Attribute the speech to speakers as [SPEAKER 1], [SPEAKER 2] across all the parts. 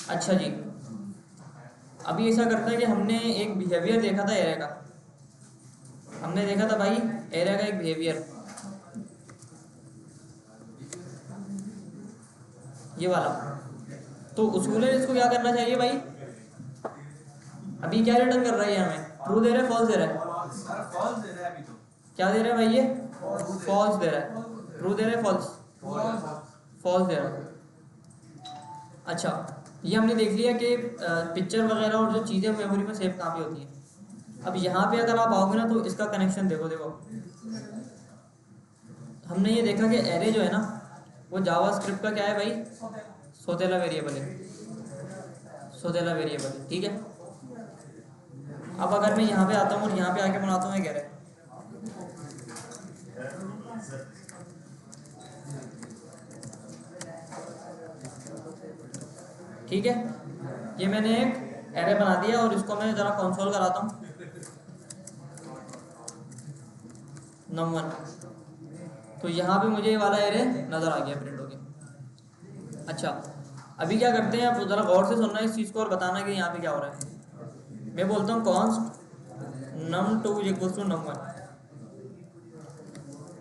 [SPEAKER 1] अच्छा जी, अभी ऐसा करता है कि हमने एक बिहेवियर देखा था एरे का। हमने देखा था भाई एरे का एक बिहेवियर, ये वाला। तो उसूलन इसको क्या करना चाहिए भाई? अभी क्या रिटर्न कर रहा है ये हमें? ट्रू दे रहा है, फॉल्स दे रहा है?
[SPEAKER 2] फॉल्स दे रहा है अभी तो।
[SPEAKER 1] क्या दे रहा है भाई ये? फॉल्स दे रहा है। ट्रू दे रहा है, फॉल्स? फॉल्स दे रहा है। अच्छा, ये हमने देख लिया कि पिक्चर वगैरह और जो चीज़ें मेमोरी में सेव कहाँ पे होती हैं। अब यहाँ पे अगर आप आओगे ना तो इसका कनेक्शन देखो। देखो हमने ये देखा कि एरे जो है ना वो जावास्क्रिप्ट का क्या है भाई? सोतेला वेरिएबल है। सोतेला वेरिएबल है, ठीक है। अब अगर मैं यहाँ पे आता हूँ और यहाँ पे आके बनाता हूँ एक एरे, ठीक है, ये मैंने एक एरे बना दिया और इसको मैं ज़रा कंसोल कराता हूँ num1। तो यहाँ पे मुझे ये वाला एरे नज़र आ गया प्रिंट हो गया। अच्छा, अभी क्या करते हैं, आप ज़रा गौर से सुनना इस चीज़ को और बताना कि यहाँ पे क्या हो रहा है। मैं बोलता हूँ const num2 equals to num1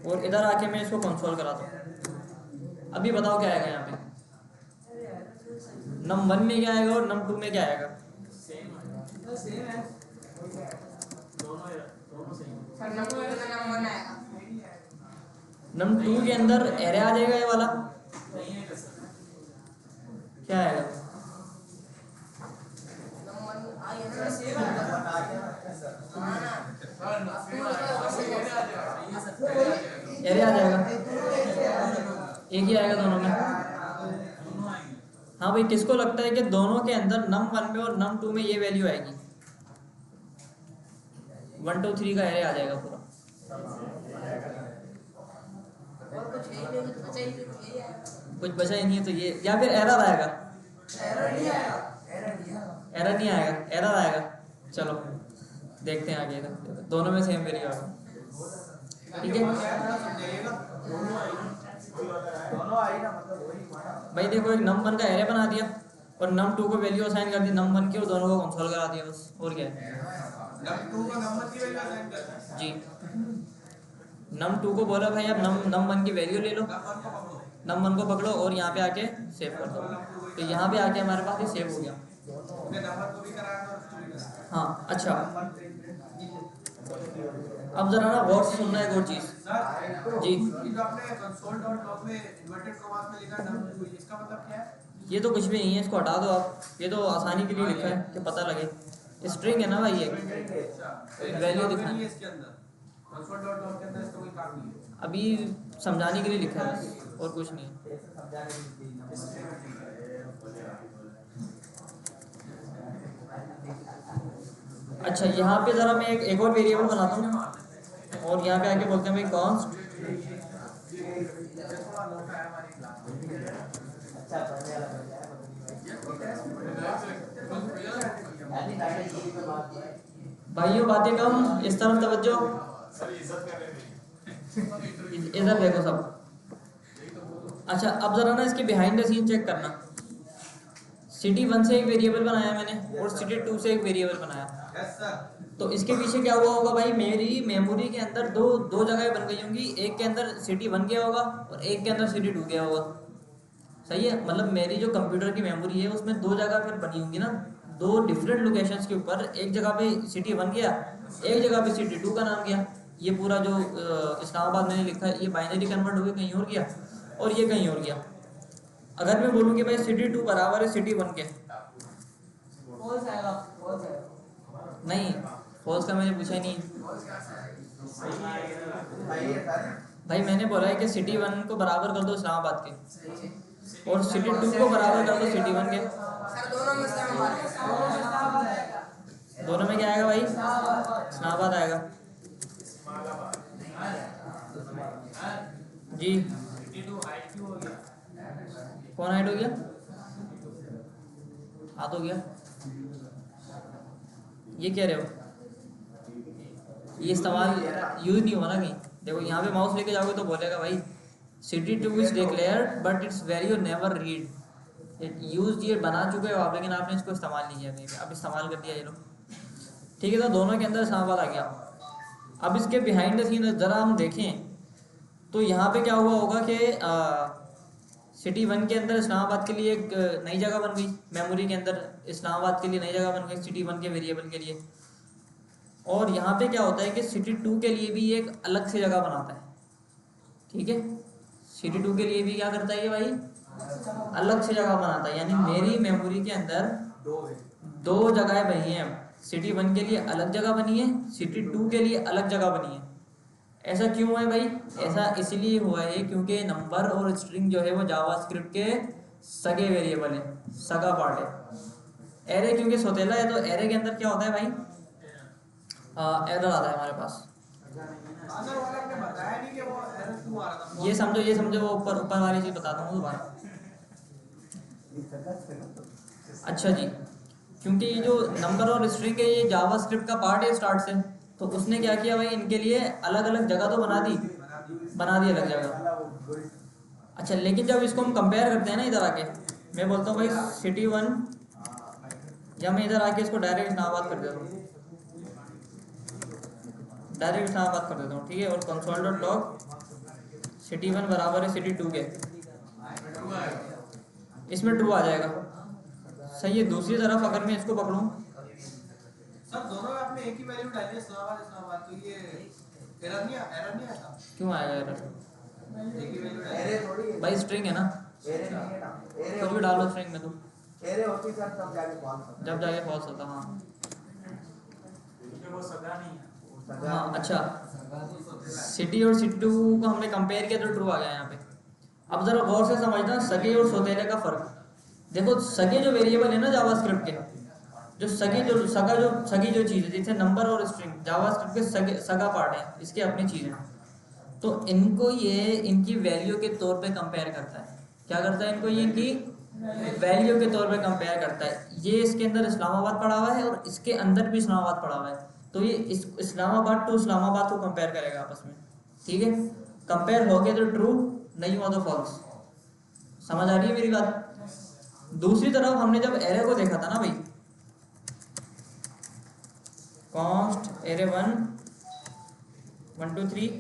[SPEAKER 1] और इधर आके मैं इसको कंसोल कराता हूँ। अभी बताओ क्या आएगा यहाँ पे? num1 में क्या आएगा और num2 में क्या आएगा?
[SPEAKER 2] सेम है, दोनों सेम।
[SPEAKER 1] num2 के अंदर एरे आ जाएगा ये वाला,
[SPEAKER 2] नहीं है सर।
[SPEAKER 1] क्या आएगा? एरे आ जाएगा, एक ही आएगा दोनों में। हाँ भाई, किसको लगता है कि दोनों के अंदर num1 में और num2 में ये वैल्यू आएगी? 1 2 3 का एरे आ जाएगा पूरा। कुछ बचा ही नहीं है तो ये, या फिर एरर आएगा? एरर नहीं आएगा, एरर आएगा। चलो देखते हैं आगे, दोनों में सेम वैल्यू आएगा, ठीक है भाई। देखो एक num1 का एरे बना दिया और num2 को वैल्यू असाइन कर दी num1 की और दोनों को कंसोल करा दिया बस, और क्या है?
[SPEAKER 2] num2 को num1 की वैल्यू असाइन करना है
[SPEAKER 1] जी, num2 को बोला भाई आप num1 की वैल्यू ले लो, num1 को पकड़ो और यहाँ पे आके सेव कर दो। तो यहाँ पे आके हमारे पास ये सेव हो गया।
[SPEAKER 2] नंबर को भी कराया और
[SPEAKER 1] हाँ अच्छा, अब जरा ना गौर से सुनना है एक और चीज़ जी।
[SPEAKER 2] ये जो आपने console.log में इन्वर्टेड कॉमास में लिखा num2, इसका मतलब क्या है?
[SPEAKER 1] ये तो कुछ भी नहीं है, इसको हटा दो आप, ये तो आसानी के लिए लिखा है कि पता लगे। स्ट्रिंग है ना भाई, ये वैल्यू दिखा है
[SPEAKER 2] इसके अंदर console.log के अंदर इसका कोई काम नहीं है।
[SPEAKER 1] अभी समझाने के लिए लिखा है बस, और कुछ नहीं है। अच्छा, यहाँ पे ज़रा मैं एक और वेरिएबल बनाता हूँ और यहाँ पे आके बोलते हैं भाई कॉन्स्ट भाइयों बातें कम, इस तरफ तवज्जो, इधर देखो सब। अच्छा, अब ज़रा ना इसके बिहाइंड द सीन चेक करना। city1 से एक वेरिएबल बनाया मैंने और city2 से एक वेरिएबल बनाया। तो इसके पीछे क्या हुआ होगा भाई? मेरी मेमोरी के अंदर दो जगह बन गई होंगी, एक के अंदर city1 गया होगा और एक के अंदर city2 गया होगा। सही है, मतलब मेरी जो कंप्यूटर की मेमोरी है उसमें दो जगह फिर बनी होंगी ना, दो डिफरेंट लोकेशंस के ऊपर। एक जगह पे city1 गया, एक जगह पे city2 का नाम गया। ये पूरा जो इस्लामाबाद मैंने लिखा है ये बाइनरी कन्वर्ट होकर कहीं और गया और ये कहीं और गया। अगर मैं बोलूँ कि भाई city2 बराबर है city1 के, नहीं फॉल्स का मैंने पूछा ही नहीं भाई। मैंने बोला है कि city1 को बराबर कर दो इस्लामाबाद के और city2 को बराबर कर दो city1 के। दोनों में क्या आएगा भाई? इस्लामाबाद आएगा जी। कौन हाइड हो गया? हाथ हो गया, ये कह रहे हो? ये इस्तेमाल यूज नहीं होना कहीं। देखो यहाँ पे माउस लेके जाओगे तो बोलेगा भाई city2 is declared but its value never read। Use ये बना चुके हो आप, लेकिन आपने इसको इस्तेमाल नहीं किया कहीं पे, अब इस्तेमाल कर दिया ये लोग। ठीक है, तो दोनों के अंदर इस्लामाबाद आ गया। अब इसके बिहाइंड द सीन ज़रा हम देखें तो यहाँ पे क्या हुआ होगा कि सिटी 1 के अंदर इस्लामाबाद के लिए एक नई जगह बन गई, मेमोरी के अंदर इस्लामाबाद के लिए नई जगह बन गई सिटी 1 के वेरिएबल के लिए। और यहाँ पे क्या होता है कि सिटी 2 के लिए भी एक अलग से जगह बनाता है। ठीक है, सिटी 2 के लिए भी क्या करता है ये भाई, अलग से जगह बनाता है। यानी मेरी मेमोरी के अंदर दो जगहें बनी हैं। सिटी 1 के लिए अलग जगह बनी है, सिटी 2 के लिए अलग जगह बनी है। ऐसा क्यों है भाई? ऐसा इसलिए हुआ है क्योंकि नंबर और स्ट्रिंग जो है वो जावास्क्रिप्ट के सगे वेरिएबल है, सगा पार्ट है। एरे क्योंकि सोतेला है तो एरे के अंदर क्या होता है भाई, एरर आता है हमारे पास।
[SPEAKER 2] अगर वाला आपने बताया नहीं कि वो एरर क्यों आ रहा था।
[SPEAKER 1] ये समझो वो ऊपर ऊपर वाली चीज़ बताता हूँ दोबारा। अच्छा जी, क्योंकि ये जो नंबर और स्ट्रिंग है ये जावास्क्रिप्ट का पार्ट है स्टार्ट से, तो उसने क्या किया भाई, इनके लिए अलग अलग जगह तो बना दी अलग जगह। अच्छा, लेकिन जब इसको हम कंपेयर करते हैं ना इधर आके, मैं बोलता हूँ भाई सिटी 1, या मैं इधर आके इसको डायरेक्ट इस्लामाबाद कर देता हूँ, डायरेक्ट इस्लामाबाद कर देता हूँ। ठीक है, और कंसोल डॉट लॉग सिटी 1 बराबर है सिटी 2 के, इसमें ट्रू आ जाएगा। सही है। दूसरी तरफ अगर मैं इसको पकड़ूँ,
[SPEAKER 2] सर दोनों में आपने एक ही वैल्यू डाली है इस्लामाबाद, तो ये एरर नहीं आता।
[SPEAKER 1] क्यों आएगा एरर?
[SPEAKER 2] एक ही वैल्यू डाली
[SPEAKER 3] एरे थोड़ी है,
[SPEAKER 1] भाई स्ट्रिंग है ना,
[SPEAKER 3] एरे नहीं है ना, एरे
[SPEAKER 1] कुछ भी डालो स्ट्रिंग में, तुम
[SPEAKER 3] एरे होती सर तब जाके फॉल्स होता
[SPEAKER 1] जब जाके फॉल्स होता। हाँ
[SPEAKER 2] वो सगा नहीं है।
[SPEAKER 3] सगा
[SPEAKER 1] हाँ। अच्छा, सिटी और सिटी 2 को हमने कंपेयर किया तो ट्रू आ गया यहाँ पे। अब जरा गौर से समझना सगे और सोतेले का फर्क। देखो सगे जो वेरिएबल है ना जावास्क्रिप्ट के, जो सगी जो चीज़ है, जैसे नंबर और स्ट्रिंग जावास्क्रिप्ट के सगा पार्ट है, इसके अपनी चीज़ है, तो इनको ये इनकी वैल्यू के तौर पे कंपेयर करता है। क्या करता है? इनको ये इनकी वैल्यू के तौर पे कंपेयर करता है। ये इसके अंदर इस्लामाबाद पड़ा हुआ है और इसके अंदर भी इस्लामाबाद पड़ा हुआ है, तो ये इस इस्लामाबाद टू इस्लामाबाद को कंपेयर करेगा आपस में। ठीक है, कंपेयर हो गया तो ट्रू, नहीं हुआ तो फॉल्स। समझ आ रही है मेरी बात? दूसरी तरफ हमने जब एरे को देखा था ना भाई, कॉन्स्ट एरे 1 1 2 3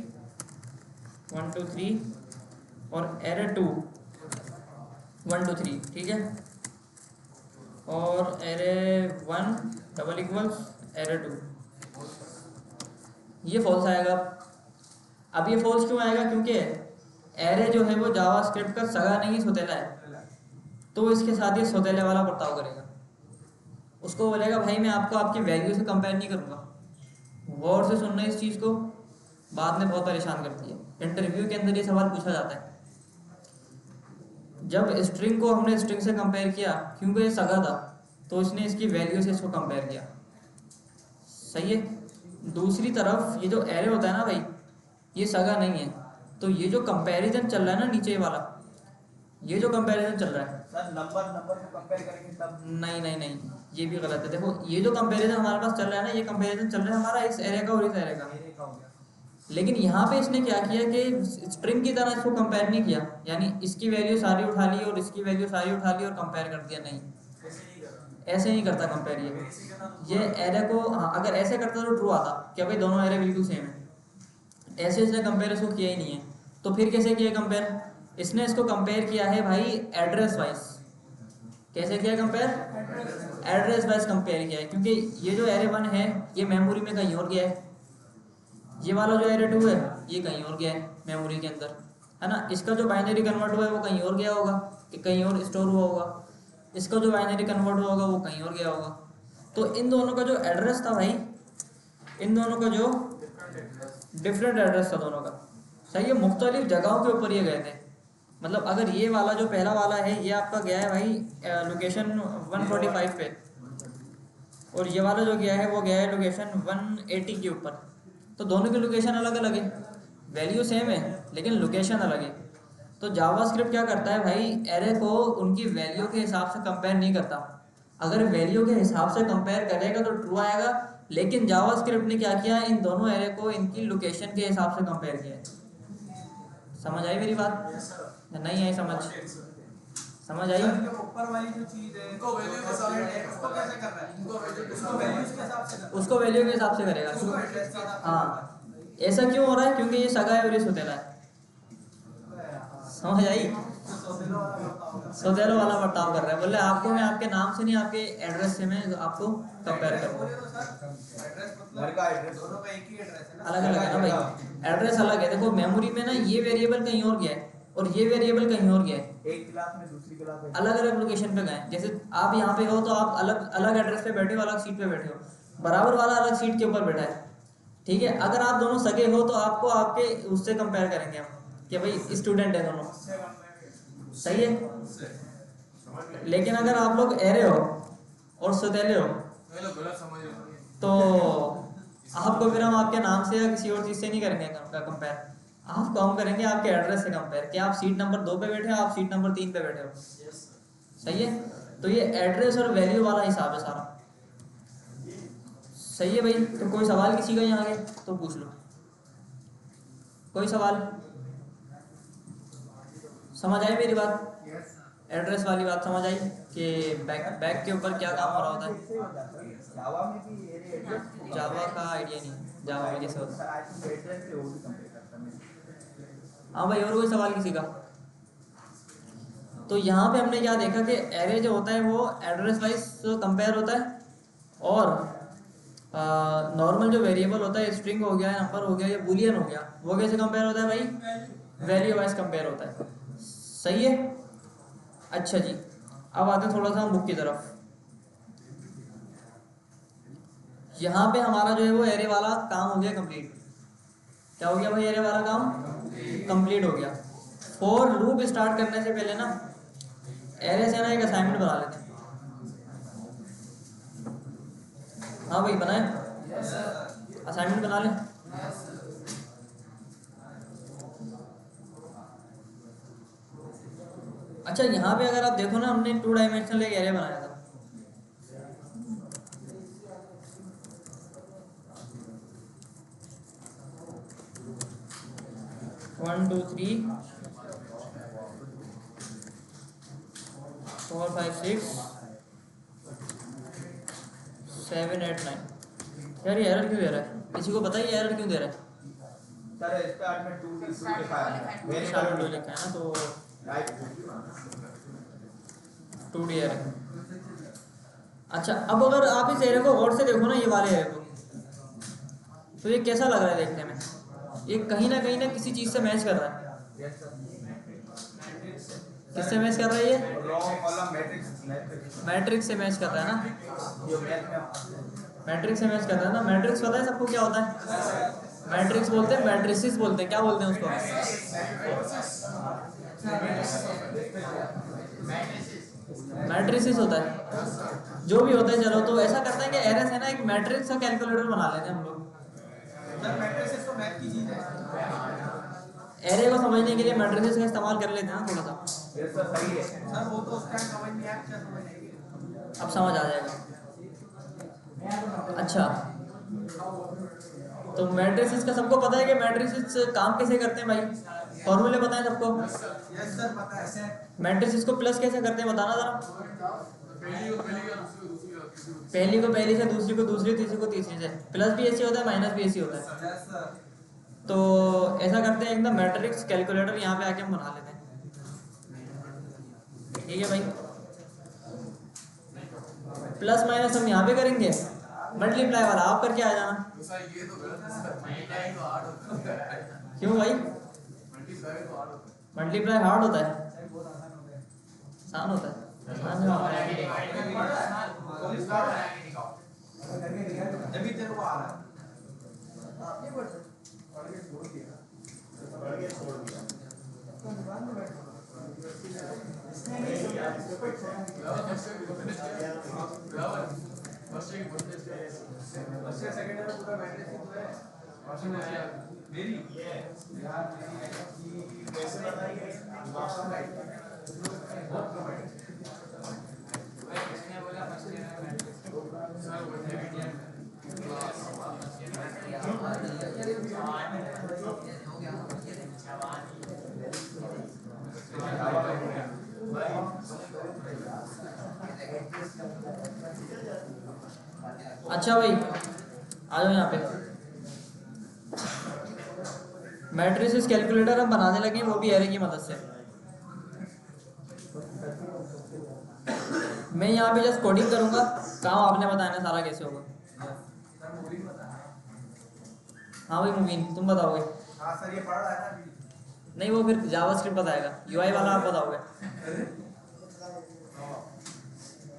[SPEAKER 1] 1 2 3 और एरे 2 1 2 3, ठीक है, और एरे 1 डबल इक्वल्स एरे 2, ये फॉल्स आएगा। अब ये फॉल्स क्यों आएगा? क्योंकि एरे जो है वो जावास्क्रिप्ट का सगा नहीं सोतेला है, तो इसके साथ ये सोतेले वाला बर्ताव करेगा। उसको बोलेगा भाई मैं आपको आपकी वैल्यू से कंपेयर नहीं करूँगा। गौर से सुनना इस चीज़ को, बाद में बहुत परेशान करती है। इंटरव्यू के अंदर ये सवाल पूछा जाता है। जब स्ट्रिंग को हमने स्ट्रिंग से कंपेयर किया, क्योंकि ये सगा था, तो इसने इसकी वैल्यू से इसको कंपेयर किया। सही है। दूसरी तरफ ये जो एरे होता है ना भाई, ये सगा नहीं है, तो ये जो कंपैरिजन चल रहा है ना नीचे वाला, ये जो कंपैरिजन चल रहा है,
[SPEAKER 3] सर नंबर को कंपेयर करेंगे तब
[SPEAKER 1] नहीं, ये भी गलत है। देखो ये जो कंपैरिजन हमारे पास चल रहा है ना, ये कंपैरिजन चल रहा है हमारा इस एरे का और इस एरे का।
[SPEAKER 3] एरे का हो गया।
[SPEAKER 1] लेकिन यहाँ पे इसने क्या किया कि स्ट्रिंग की तरह इसको कंपेयर नहीं किया, यानी इसकी वैल्यू सारी उठा ली और इसकी वैल्यू सारी उठा ली और कंपेयर कर दिया। नहीं, ऐसे नहीं करता कंपेयर ये एरे को। हाँ, अगर ऐसे करता तो ट्रू आता कि भाई दोनों एरे बिल्कुल सेम है। ऐसे इसने कंपेयर इसको किया ही नहीं है, तो फिर कैसे किया कंपेयर? इसने इसको कंपेयर किया है भाई एड्रेस वाइज। कैसे किया कंपेयर? एड्रेस वाइज कंपेयर किया है, क्योंकि ये जो एरे 1 है ये मेमोरी में कहीं और गया है, ये वाला जो एरे 2 है ये कहीं और गया है मेमोरी के अंदर, है ना। इसका जो बाइनरी कन्वर्ट हुआ है वो कहीं और गया होगा, कि कहीं और स्टोर हुआ होगा। इसका जो बाइनरी कन्वर्ट हुआ होगा वो कहीं और गया होगा। तो इन दोनों का जो एड्रेस था भाई, इन दोनों का जो डिफरेंट एड्रेस था दोनों का, सही है, मुख्तलिफ जगहों के ऊपर ये गए थे। मतलब अगर ये वाला जो पहला वाला है ये आपका गया है भाई लोकेशन 145 पे, और ये वाला जो गया है वो गया है लोकेशन 180 के ऊपर, तो दोनों की लोकेशन अलग अलग है, वैल्यू सेम है लेकिन लोकेशन अलग है। तो जावास्क्रिप्ट क्या करता है भाई, एरे को उनकी वैल्यू के हिसाब से कंपेयर नहीं करता। अगर वैल्यू के हिसाब से कंपेयर करेगा तो ट्रू आएगा, लेकिन जावास्क्रिप्ट ने क्या किया, इन दोनों एरे को इनकी लोकेशन के हिसाब से कंपेयर किया है। समझ आई मेरी बात? नहीं आई समझ? समझ आई?
[SPEAKER 2] सर जो ऊपर वाली जो चीज है
[SPEAKER 4] इनको वैल्यू के हिसाब से
[SPEAKER 2] उसको कैसे कर रहा है?
[SPEAKER 4] इनको वैल्यू के
[SPEAKER 2] उसको वैल्यूज के हिसाब से कर रहा है।
[SPEAKER 1] उसको वैल्यू के हिसाब से करेगा।
[SPEAKER 2] उसको एड्रेस के हिसाब से
[SPEAKER 1] हाँ, ऐसा क्यों हो रहा है? क्योंकि ये सगा है और ये सौतेला है। समझ आई?
[SPEAKER 2] सोतेलो वाला होता होगा।
[SPEAKER 1] सौतेलो वाला बर्ताव कर रहा है। बोले आपको मैं आपके नाम से नहीं, आपके एड्रेस से मैं आपको कंपेयर
[SPEAKER 2] एड्रेस
[SPEAKER 1] करूँगा।
[SPEAKER 2] बोले तो सर एड्रेस मतलब
[SPEAKER 3] घर का एड्रेस
[SPEAKER 2] दोनों का एक ही एड्रेस है ना।
[SPEAKER 1] अलग अलग है ना भाई, एड्रेस अलग है। देखो मेमोरी में ना ये वेरिएबल कहीं और गया है और ये वेरिएबल कहीं और गया है,
[SPEAKER 3] एक क्लास में दूसरी क्लास में
[SPEAKER 1] अलग अलग लोकेशन पे गए। जैसे आप यहाँ पे हो तो आप अलग अलग एड्रेस पे बैठे हो, अलग सीट पे बैठे हो, बराबर वाला अलग सीट के ऊपर बैठा है। ठीक है, अगर आप दोनों सगे हो तो आपको आपके उससे कंपेयर करेंगे हम कि भाई स्टूडेंट है दोनों, सही है। लेकिन अगर आप लोग एरे हो और सौतेले हो
[SPEAKER 4] ये लोग गलत समझ रहे हैं।
[SPEAKER 1] तो आपको फिर हम आपके नाम से या किसी और चीज़ से नहीं करेंगे कंपेयर, आपको हम करेंगे आपके एड्रेस से कंपेयर कि आप सीट नंबर 2 पे बैठे हो, आप सीट नंबर 3 पे बैठे हो। सही है, तो ये एड्रेस और वैल्यू वाला हिसाब है सारा। सही है भाई। तो कोई सवाल किसी का यहाँ आगे तो पूछ लो, कोई सवाल? समझ आई मेरी बात? एड्रेस वाली बात समझ आई कि बैक के ऊपर क्या काम हो रहा होता है?
[SPEAKER 3] जावा में भी एरे एड्रेस
[SPEAKER 1] जावा का आइडिया नहीं है, जावा में कैसे होता है?
[SPEAKER 3] आई थिंक एड्रेस से वो भी कंपेयर करता है।
[SPEAKER 1] हाँ भाई, और कोई सवाल किसी का? तो यहाँ पे हमने क्या देखा कि एरे जो होता है वो एड्रेस वाइज कंपेयर होता है, और नॉर्मल जो वेरिएबल होता है, स्ट्रिंग हो गया, नंबर हो गया या बूलियन हो गया, वो कैसे कंपेयर होता है भाई? वैल्यू वाइज कंपेयर होता है। सही है। अच्छा जी, अब आते हैं थोड़ा सा हम बुक की तरफ। यहाँ पे हमारा जो है वो एरे वाला काम हो गया कंप्लीट। क्या हो गया भाई? एरे वाला काम कंप्लीट हो गया। फॉर लूप स्टार्ट करने से पहले ना एरे से ना एक असाइनमेंट बना लेते हैं। हाँ भाई, बनाए असाइनमेंट बना लें। अच्छा, यहाँ पे अगर आप देखो ना, हमने 2 डायमेंशनल एक एरे बनाया था। One two three 4 5 6 7 8 9। यार ये एरर क्यों दे रहा है? किसी को पता है ये एरर क्यों दे रहा है?
[SPEAKER 3] सर स्टार्ट में 2 लिखा है,
[SPEAKER 1] मेरे साथ में लिखा है ना, तो
[SPEAKER 3] राइट
[SPEAKER 1] 2D एरर। अच्छा, अब अगर आप इस एरे को गौर से देखो ना, ये वाले एरे को, तो ये कैसा लग रहा है देखने में? ये कहीं ना किसी चीज़ से मैच कर रहा है। किससे मैच कर रहा है ये?
[SPEAKER 3] रो कॉलम मैट्रिक्स
[SPEAKER 1] मैट्रिक्स से मैच कर रहा है ना,
[SPEAKER 3] जो मैथ में
[SPEAKER 1] मैट्रिक्स से मैच कर रहा है ना। मैट्रिक्स पता है सबको क्या होता है? मैट्रिक्स बोलते हैं, मैट्रिसेस बोलते हैं, क्या बोलते हैं उसको? मैट्रिसेस होता है, जो भी होता है। चलो, तो ऐसा करते हैं कि एरस है ना, एक मैट्रिक्स का कैलकुलेटर बना लेते हैं हम लोग।
[SPEAKER 2] सर मैट्रिसेस तो मैथ की चीज है।
[SPEAKER 1] एरे को समझने के लिए मैट्रिसेस का इस्तेमाल कर लेते हैं ना थोड़ा सा।
[SPEAKER 3] ये तो सही है।
[SPEAKER 2] सर वो तो उसका समझ नहीं आया, क्या समझ आएगी?
[SPEAKER 1] अब समझ आ जाएगा। अच्छा, तो मैट्रिसेस का सबको पता है कि मैट्रिसेस काम कैसे करते हैं भाई? फॉर्मूले पता है सबको?
[SPEAKER 2] यस सर, पता है सर।
[SPEAKER 1] मैट्रिसेस को प्लस कैसे करते हैं बताना जरा। पहली को पहली से, दूसरी को दूसरी, तीसरी को तीसरी से। प्लस भी ऐसे होता है, माइनस भी ऐसे होता है।
[SPEAKER 2] Yes sir.
[SPEAKER 1] तो ऐसा करते हैं, एकदम मैट्रिक्स कैलकुलेटर यहाँ पे आके हम बना लेते हैं। ठीक है भाई, प्लस माइनस हम यहाँ पे करेंगे, मल्टीप्लाई वाला आप करके आ जाना। क्यों भाई? मल्टीप्लाई हार्ड होता है, आसान होता है?
[SPEAKER 2] जब तेरे को आ रहा है। सेकंड में पूरा मैट्रिक्स ही तो है। मेरी यार कैसे बताइए?
[SPEAKER 3] भाई
[SPEAKER 1] अच्छा भाई आ जाओ यहाँ पे। मैट्रिसेस कैलकुलेटर हम बनाने लगे, वो भी एरे की मदद से। मैं यहाँ पे जस्ट कोडिंग करूँगा, काम आपने बताना सारा कैसे होगा। हाँ भाई मुबीन तुम बताओगे?
[SPEAKER 2] हाँ सर ये पढ़ रहा है ना अभी।
[SPEAKER 1] नहीं वो फिर जावास्क्रिप्ट बताएगा, यूआई वाला आप बताओगे।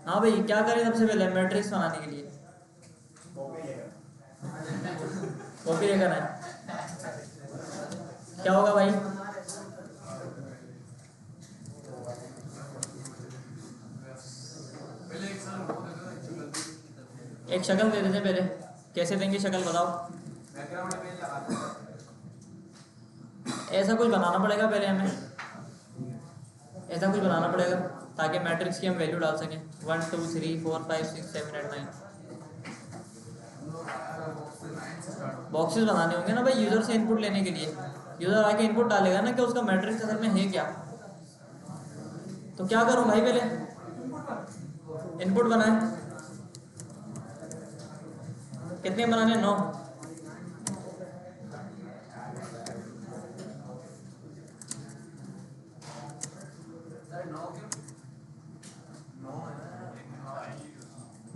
[SPEAKER 1] हाँ भाई क्या करें सबसे पहले मैट्रिक्स बनाने के लिए? कॉपी लेकर है, क्या होगा भाई?
[SPEAKER 4] पहले एक साल वो देगा
[SPEAKER 1] एक शक्ल दे देते पहले, कैसे देंगे शक्ल बताओ?
[SPEAKER 2] बैकग्राउंड में लगा दो।
[SPEAKER 1] ऐसा कुछ बनाना पड़ेगा पहले हमें, ऐसा कुछ बनाना पड़ेगा ताकि मैट्रिक्स की हम वैल्यू डाल सकें। 1 2 3 4 5 6 7 8 9 बॉक्सेस बनाने होंगे ना भाई यूज़र से इनपुट लेने के लिए। यूज़र आके इनपुट डालेगा ना कि उसका मैट्रिक्स असल में है क्या। तो क्या करूं भाई, पहले इनपुट बनाए। कितने बनाने? 9।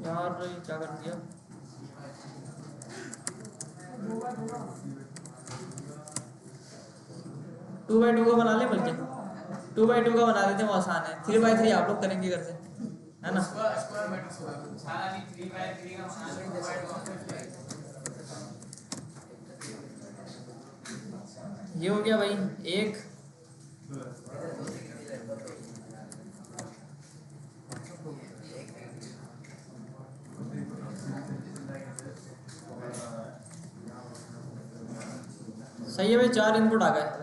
[SPEAKER 1] यार ये क्या कर दिया? 2x2 का बना ले, बल्कि 2x2 का बना लेते हैं, वो आसान है। 3x3 आप लोग करेंगे घर से, है ना?
[SPEAKER 4] स्क्वायर मैट्रिक्स होगा।
[SPEAKER 1] ये हो गया भाई एक। सही है भाई, 4 इनपुट आ गए।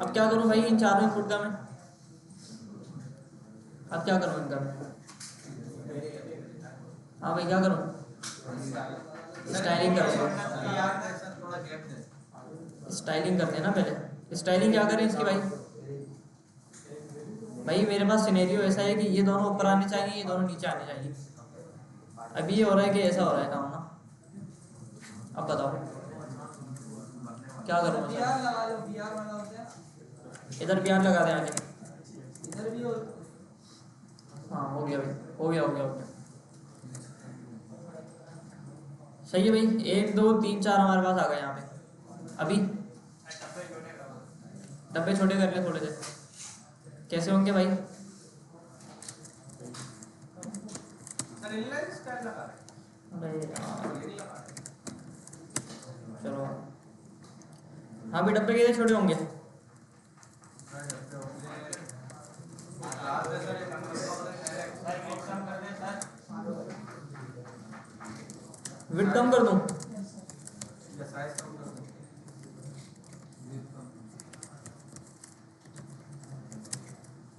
[SPEAKER 1] अब क्या करूं भाई इन चारों इनपुट का मैं? अब क्या करूं इनका मैं? हाँ भाई क्या करूं? स्टाइलिंग करूंगा।
[SPEAKER 2] थोड़ा गैप दे।
[SPEAKER 1] स्टाइलिंग करते हैं ना पहले। स्टाइलिंग क्या करें इसकी भाई? भाई मेरे पास सिनेरियो ऐसा है कि ये दोनों ऊपर आने चाहिए, ये दोनों नीचे आने चाहिए। अभी ये हो रहा है कि ऐसा हो रहा है काम ना। अब बताओ क्या करूँ? इधर बिहार लगा दें आगे।
[SPEAKER 2] इधर भी हो।
[SPEAKER 1] हाँ हो गया भाई, हो गया हो गया हो गया। सही है भाई, 1 2 3 4 हमारे पास आ गए यहाँ पे। अभी डब्बे छोटे कर ले थोड़े से। कैसे होंगे भाई?
[SPEAKER 2] सर इनलाइन स्टाइल लगा रहे
[SPEAKER 1] अरे यार
[SPEAKER 2] हैं। ये नहीं लगा रहे।
[SPEAKER 1] चलो। हाँ भी डब्बे कितने छोटे होंगे?
[SPEAKER 2] लास्ट में सर एक
[SPEAKER 1] विड्थ कम कर दूं?
[SPEAKER 2] साइज कम कर दो।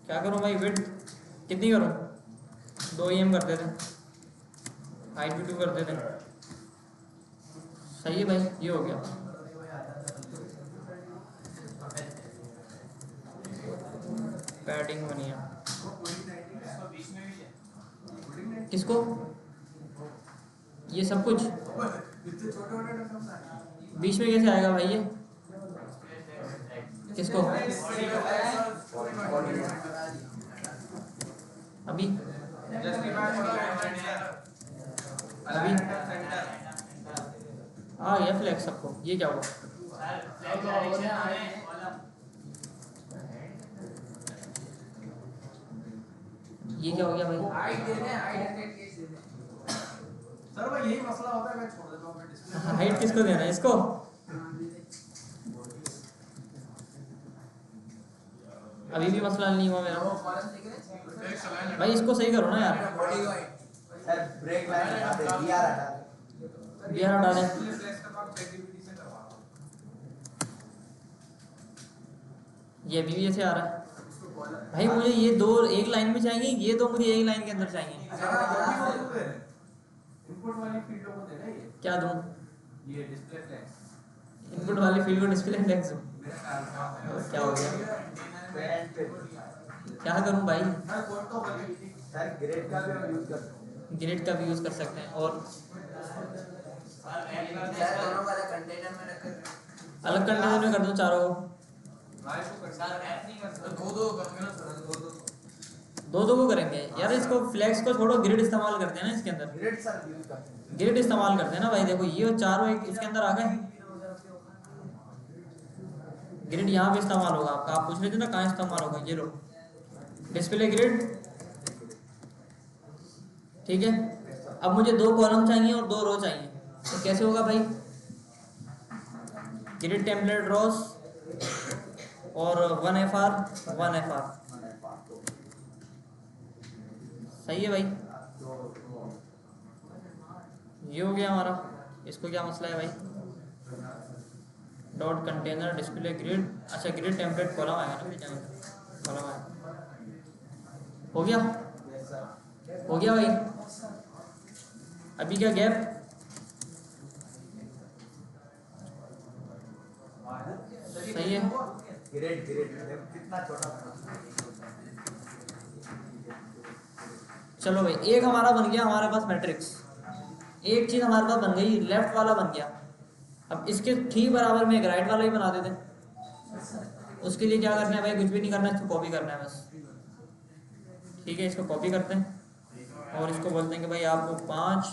[SPEAKER 1] क्या करूं भाई? विड्थ कितनी करूं? 2 EM कर देते, हाइट भी 2 कर देते। सही है भाई, ये हो गया। पैडिंग बनिया किसको? ये सब कुछ बीच में कैसे आएगा भाई? ये किसको? अभी अभी आ गया फ्लैक्स सबको। ये क्या हुआ? ये क्या हो गया भाई?
[SPEAKER 2] सर भाई यही मसला होता है, मैं छोड़ देता हूँ मैं डिस्प्ले।
[SPEAKER 1] हाइट किसको देना है? इसको? अभी भी मसला नहीं हुआ मेरा भाई। इसको सही करो ना यार।
[SPEAKER 3] सर ब्रेक लाइन हटा दे, बीआर हटा दे।
[SPEAKER 1] बिहार हटा दें।
[SPEAKER 2] डिस्प्ले फ्लैश का काम ChatGPT से करवा रहा हूँ।
[SPEAKER 1] ये अभी भी ऐसे आ रहा है भाई। मुझे ये दो एक लाइन में चाहिए, ये दो मुझे एक लाइन के अंदर चाहिए।
[SPEAKER 2] इनपुट वाली फील्डों को देना ये।
[SPEAKER 1] क्या दूं?
[SPEAKER 2] ये डिस्प्ले फ्लैश।
[SPEAKER 1] इनपुट वाली फील्ड को डिस्प्ले फ्लैक्स दूं? क्या हो गया? क्या करूं भाई?
[SPEAKER 2] मैं कोड तो बनी
[SPEAKER 3] सर ग्रेड का भी हम यूज करते हैं।
[SPEAKER 1] ग्रिड का भी यूज़ कर सकते हैं और
[SPEAKER 5] सर दोनों वाला कंटेनर में रख कर
[SPEAKER 1] अलग कंटेनर में कर दूँ चारों को।
[SPEAKER 4] दो करोगे ना सर,
[SPEAKER 1] दो दो को करेंगे यार, इसको फ्लेक्स को छोड़ो, ग्रिड इस्तेमाल करते हैं ना इसके अंदर,
[SPEAKER 3] ग्रेड सर यूज करते हैं।
[SPEAKER 1] ग्रिड इस्तेमाल करते हैं ना भाई। देखो ये चारों एक इसके अंदर आ गए, ग्रिड यहाँ पे इस्तेमाल होगा आपका। आप पूछ रहे थे ना कहाँ इस्तेमाल होगा, ये लो डिस्प्ले ग्रिड, ठीक है। अब मुझे 2 कॉलम चाहिए और 2 रो चाहिए, तो कैसे होगा भाई? ग्रिड टेम्पलेट रॉस और 1FR 1FR, सही है भाई। ये हो गया हमारा। इसको क्या मसला है भाई? डॉट कंटेनर डिस्प्ले ग्रिड, अच्छा ग्रिड टेम्पलेट कॉलम आएगा ना, फिर कॉलम आएगा। हो गया, हो गया भाई। अभी क्या गैप? सही है।
[SPEAKER 3] ग्रेड ग्रेड कितना छोटा बना।
[SPEAKER 1] चलो भाई, एक हमारा बन गया हमारे पास मैट्रिक्स, एक चीज़ हमारे पास बन गई, लेफ्ट वाला बन गया। अब इसके ठीक बराबर में एक राइट वाला ही बना देते हैं। उसके लिए क्या करना है भाई? कुछ भी नहीं करना है, इसको कॉपी करना है बस, ठीक है। इसको कॉपी करते हैं और इसको बोलते हैं कि भाई आपको 5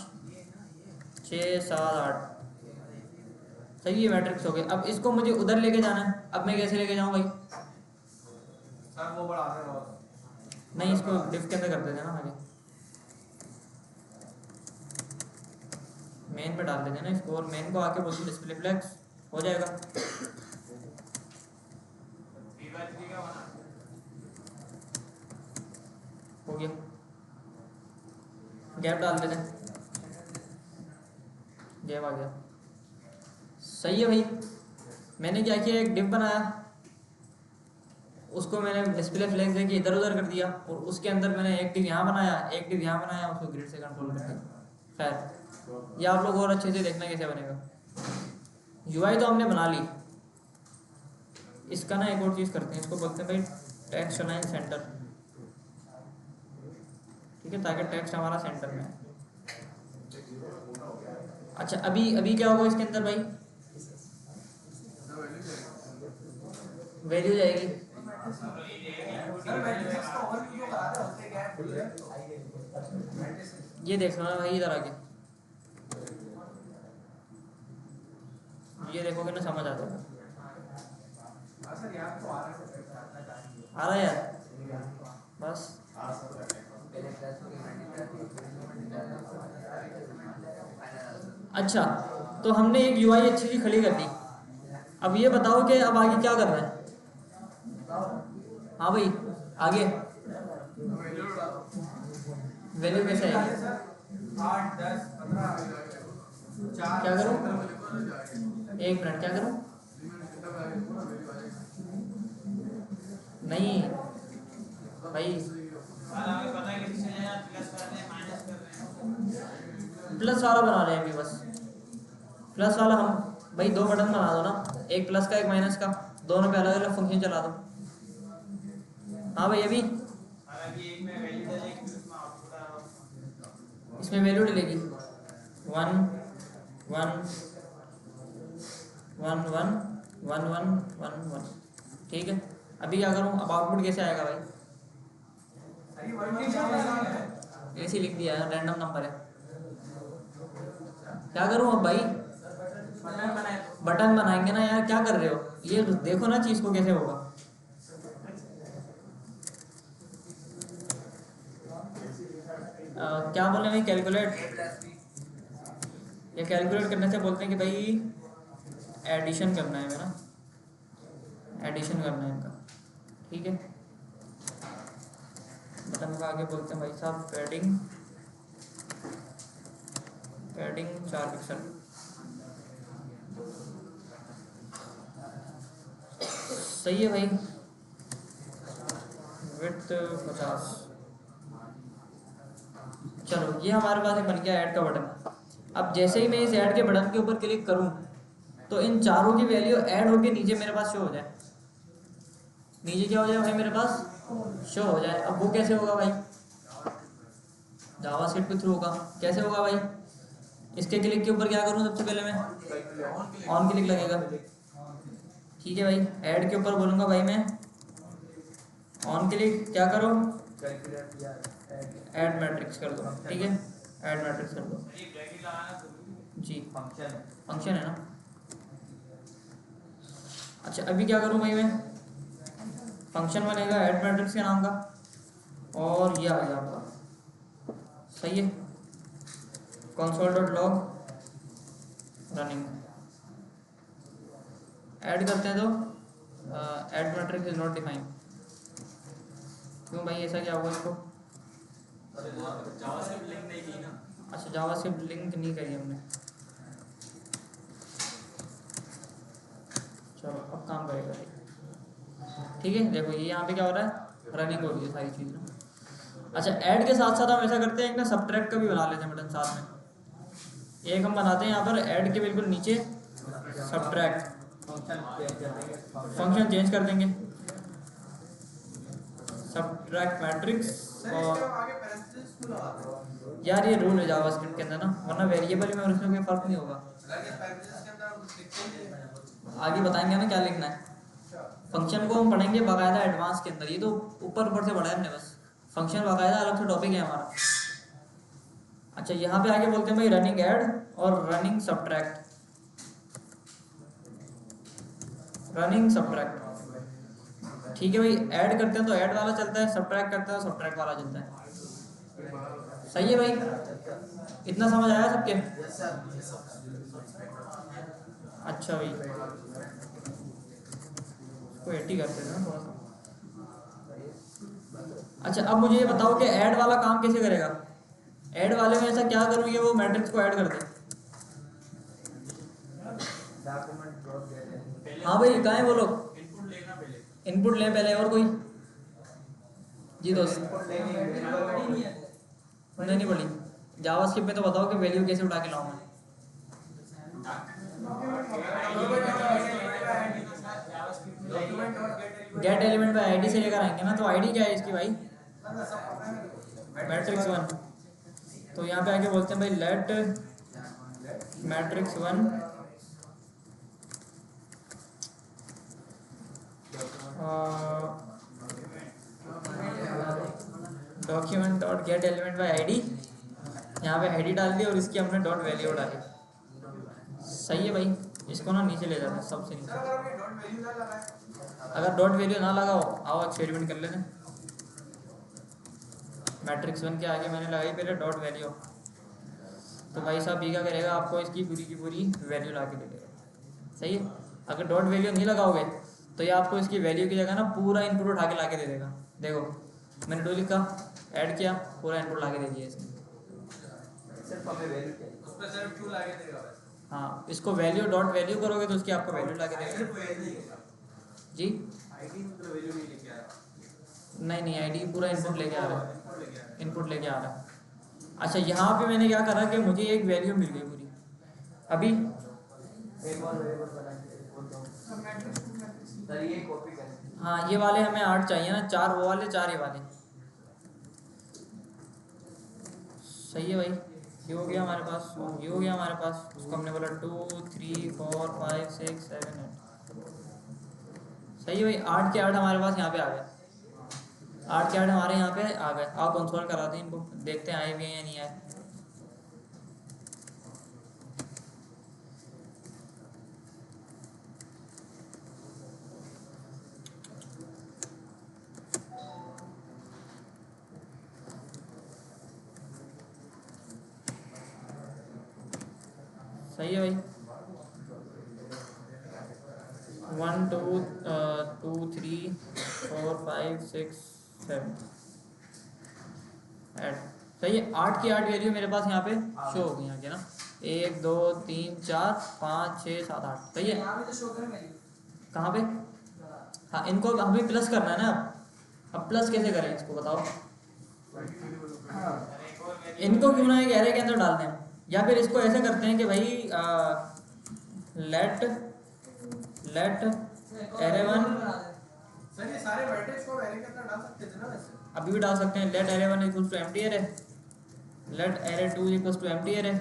[SPEAKER 1] 6 7 8, सही है, मैट्रिक्स हो गया। अब इसको मुझे उधर लेके जाना है। अब मैं कैसे लेके जाऊँ भाई?
[SPEAKER 2] सर वो बढ़ा दे और
[SPEAKER 1] नहीं, इसको डिफ के अंदर कर देते हैं ना, आगे मेन पे डाल देते हैं ना इसको, और मेन को आके बोलते डिस्प्ले फ्लेक्स, हो जाएगा। हो गया, गैप डाल देते हैं, गैप आ गया, सही है भाई। मैंने क्या किया, एक डिव बनाया, उसको मैंने डिस्प्ले फ्लेक्स देके इधर उधर कर दिया, और उसके अंदर मैंने एक डिव यहाँ बनाया, एक डिव यहाँ बनाया, उसको ग्रिड से कंट्रोल कर दिया। खैर, ये आप लोग और अच्छे से देखना कैसे बनेगा। यूआई तो हमने बना ली, इसका ना एक और चीज़ करते हैं, इसको बोलते हैं भाई टेक्स्ट अलाइन सेंटर, ठीक है, ताकि टेक्स्ट हमारा सेंटर में है। अच्छा, अभी क्या होगा इसके अंदर भाई? वैल्यू जाएगी,
[SPEAKER 2] सर मैट्रिक्स का ओवरव्यू जो कराते होते क्या है?
[SPEAKER 1] ये देखना ना भाई, इधर आके ये देखोगे ना समझ आ जाएगा।
[SPEAKER 2] सर यहाँ तो आ रहा है,
[SPEAKER 1] आ रहा है यार, बस। अच्छा, तो हमने एक यूआई अच्छी सी खड़ी कर दी। अब ये बताओ कि अब आगे क्या करना है? हाँ भाई, आगे वैल्यू कैसे आएगी?
[SPEAKER 2] सर 8 10 15 4
[SPEAKER 1] क्या करूँ? एक मिनट, क्या करूँ? नहीं भाई, प्लस वाला बना रहे हैं अभी बस। प्लस वाला हम भाई 2 बटन बना दो ना, एक प्लस का एक माइनस का, दोनों पे अलग अलग फंक्शन चला दो। हाँ भाई, अभी इसमें वैल्यू डलेगी 1 1 1 1 1 1 1 1, ठीक है। अभी क्या करूँ? अब आउटपुट कैसे आएगा भाई? ऐसे लिख दिया है, रैंडम नंबर है। क्या करूँ अब भाई? बटन बनाएंगे ना यार, क्या कर रहे हो? ये देखो ना चीज को कैसे होगा। क्या बोले भाई? कैलकुलेट, ये कैलकुलेट करने से बोलते हैं कि भाई एडिशन करना है ना, एडिशन करना है इनका, ठीक है। बटन का आगे बोलते हैं भाई साहब पैडिंग, पैडिंग 4 पिक्सल, सही है भाई। विड्थ 50। चलो, ये हमारे पास बन गया ऐड का बटन। अब जैसे ही मैं इस ऐड के बटन के ऊपर क्लिक करूं तो इन चारों की वैल्यू ऐड होके नीचे मेरे पास शो हो जाए। नीचे क्या हो जाए भाई? मेरे पास शो हो जाए। अब वो कैसे होगा भाई? जावास्क्रिप्ट के थ्रू होगा। कैसे होगा भाई? इसके क्लिक के ऊपर क्या करूँ सबसे पहले मैं? ऑन क्लिक लगेगा। ठीक है भाई, ऐड के ऊपर बोलूँगा भाई मैं ऑन क्लिक क्या करो? ऐड मैट्रिक्स कर दो। ठीक है, ऐड मैट्रिक्स कर दो जी। फंक्शन है ना। अच्छा अभी क्या करूँ भाई मैं? फंक्शन बनेगा ऐड मैट्रिक्स के नाम का और ये आ गया आपका। सही है, console.log रनिंग ऐड करते हैं तो add matrix is not defined. क्यों भाई ऐसा क्या हुआ इसको?
[SPEAKER 2] जावास्क्रिप्ट लिंक नहीं की ना।
[SPEAKER 1] अच्छा जावास्क्रिप्ट लिंक नहीं करी हमने। चलो अब काम करेगा भाई। ठीक है, देखो ये यहाँ पे क्या हो रहा है? रनिंग हो रही है सारी चीज़ें। अच्छा ऐड के साथ साथ हम ऐसा करते हैं एक ना सब्ट्रैक्ट का भी बना लेते हैं बटन साथ में। एक हम बनाते हैं यहाँ पर ऐड के बिल्कुल नीचे सब्ट्रैक्ट, फंक्शन चेंज कर देंगे सब्ट्रैक्ट मैट्रिक्स।
[SPEAKER 2] सर
[SPEAKER 1] और
[SPEAKER 2] इसके आगे पैरेंथेसिस क्यों लगाते हो?
[SPEAKER 1] यार ये रूल है जावास्क्रिप्ट के अंदर ना, वरना वेरिएबल में और उसमें कोई फर्क नहीं होगा।
[SPEAKER 2] अगर ये पैरेंथेसिस के अंदर कुछ लिखते ही नहीं है।
[SPEAKER 1] आगे बताएंगे ना क्या लिखना है। फंक्शन को हम पढ़ेंगे बाकायदा एडवांस के अंदर, ये तो ऊपर ऊपर से पढ़ा है हमने बस। फंक्शन बाकायदा अलग से टॉपिक है हमारा। अच्छा यहाँ पे आगे बोलते हैं भाई रनिंग ऐड और रनिंग सब्ट्रैक्ट। रनिंग सब्ट्रैक्ट ठीक है भाई। ऐड करते हैं तो ऐड वाला चलता है, सब्ट्रैक्ट करते हैं तो सब्ट्रैक्ट वाला चलता है। सही है भाई, इतना समझ आया सबके? अच्छा भाई को 80 करते हैं ना थोड़ा सा। अच्छा अब मुझे ये बताओ कि ऐड वाला काम कैसे करेगा? ऐड वाले में ऐसा क्या करूँ ये वो मैट्रिक्स को ऐड कर दे? हाँ भाई कहाँ है वो लोग?
[SPEAKER 2] इनपुट लेना पहले।
[SPEAKER 1] इनपुट लें पहले। और कोई? जी दोस्त नहीं पढ़ी। जावास्क्रिप्ट में तो बताओ कि वैल्यू कैसे उठा के लाऊं मैं? गेट एलिमेंट बाय आईडी से लेकर आएंगे ना, तो आईडी क्या है इसकी भाई? मैट्रिक्स 1। तो यहाँ पे आके बोलते हैं भाई let matrix 1 document dot get element by ID. यहाँ पे आईडी डाल दी और इसकी हमने डॉट वैल्यू डाली। सही है भाई, इसको ना नीचे ले जाते हैं सबसे नीचे।
[SPEAKER 2] सर अगर ये डॉट वैल्यू ना लगाए?
[SPEAKER 1] अगर डॉट वैल्यू ना लगाओ आओ एक्सपेरिमेंट कर लेते हैं। मैट्रिक्स 1 के आगे मैंने लगाई पहले डॉट वैल्यू। तो भाई साहब ये क्या करेगा? आपको इसकी पूरी की पूरी वैल्यू ला के दे देगा। सही है। अगर डॉट वैल्यू नहीं लगाओगे तो ये आपको इसकी वैल्यू की जगह ना पूरा इनपुट उठा के ला के दे देगा। देखो मैंने डो लिखा, ऐड किया, पूरा इनपुट ला के दे दिया इसने।
[SPEAKER 3] सिर्फ हमें वैल्यू चाहिए।
[SPEAKER 2] उस पे सिर्फ क्यों लाके देगा बस?
[SPEAKER 1] हाँ, इसको वैल्यू डॉट वैल्यू करोगे तो उसकी आपको वैल्यू ला के देगा।
[SPEAKER 2] सिर्फ वैल्यू
[SPEAKER 1] जी
[SPEAKER 2] आईडी मतलब वैल्यू नहीं लेके आया।
[SPEAKER 1] नहीं आईडी पूरा इनपुट लेके आ रहा है।
[SPEAKER 2] इनपुट लेके आया।
[SPEAKER 1] इनपुट लेके आ रहा है। अच्छा यहाँ पे मैंने क्या करा कि मुझे एक वैल्यू मिल गई पूरी। अभी
[SPEAKER 3] एक और वेरिएबल बनाएंगे बोल दो सर, ये कॉपी करें।
[SPEAKER 1] हाँ ये वाले हमें 8 चाहिए ना, 4 वो वाले 4 ये वाले। सही है भाई, ये हो गया हमारे पास और ये हो गया हमारे पास। उसको हमने बोला 2 3 4 5 6 7 8। सही है भाई, 8 के 8 हमारे पास यहाँ पे आ गए। 8 के 8 हमारे यहाँ पे आ गए। आप कंसोल करा दें इनको, देखते हैं आए भी हैं या नहीं आए। सही है भाई। 1 2 2 3 4 5 6 7 8। सही है, 8 की 8 वैल्यू मेरे पास यहाँ पे शो हो गई यहाँ के ना। 1 2 3 4 5 6 7 8। सही है। कहाँ पे? हाँ इनको हमें प्लस करना है ना। अब प्लस कैसे करें इसको बताओ? इनको क्यों ना एक एरे के अंदर डाल दें, या फिर इसको ऐसे करते हैं कि भाई लेट एरे 1।
[SPEAKER 2] सर ये सारे मैट्रिक्स को एरे के अंदर डाल सकते थे ना वैसे?
[SPEAKER 1] अभी भी डाल सकते हैं। Let array 1 equals to empty array. Let array 2 equals to empty array,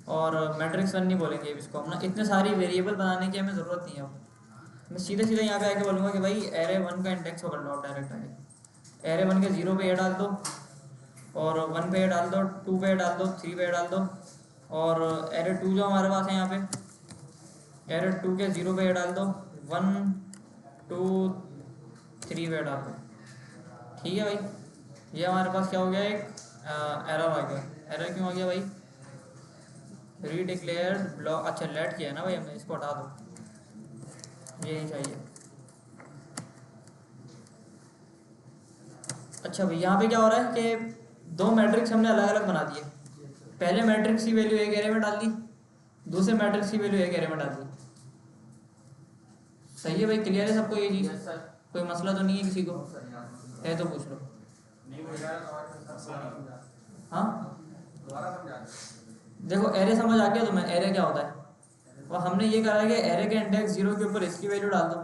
[SPEAKER 1] और मैट्रिक्स 1 नहीं बोलेंगे अब इसको हम ना, इतने सारी वेरिएबल बनाने की हमें ज़रूरत नहीं है अब। मैं सीधे सीधे यहाँ पे आके बोलूँगा कि भाई एरे 1 का इंडेक्स पकड़ लो आप डायरेक्ट आगे। एरे 1 के 0 पे ये डाल दो, और 1 पे ये डाल दो, 2 पे ये डाल दो, 3 पे ये डाल दो, और एरे 2 जो हमारे पास है यहाँ पे, एरे 2 के 0 पे ये डाल दो, 1 2 3 पे डाल दो। ठीक है भाई, ये हमारे पास क्या हो गया, एक एरर आ गया। एरर क्यों आ गया भाई? रीडिक्लेयर ब्लॉक, अच्छा लेट किया है ना भाई हमने, इसको हटा दो, ये नहीं चाहिए। अच्छा भाई यहाँ पे क्या हो रहा है कि दो मैट्रिक्स हमने अलग अलग बना दिए। पहले मैट्रिक्स की वैल्यू एक एरे में डाल दी, दूसरे मैट्रिक्स की वैल्यू एक एरे में डाल दी। सही है भाई, क्लियर है सबको ये चीज़? कोई मसला तो नहीं है किसी को? है तो पूछ लो। हाँ देखो, एरे समझ आ गया तुम्हें? एरे क्या होता है? और हमने ये करा है कि एरे के इंडेक्स 0 के ऊपर इसकी वैल्यू डाल दो,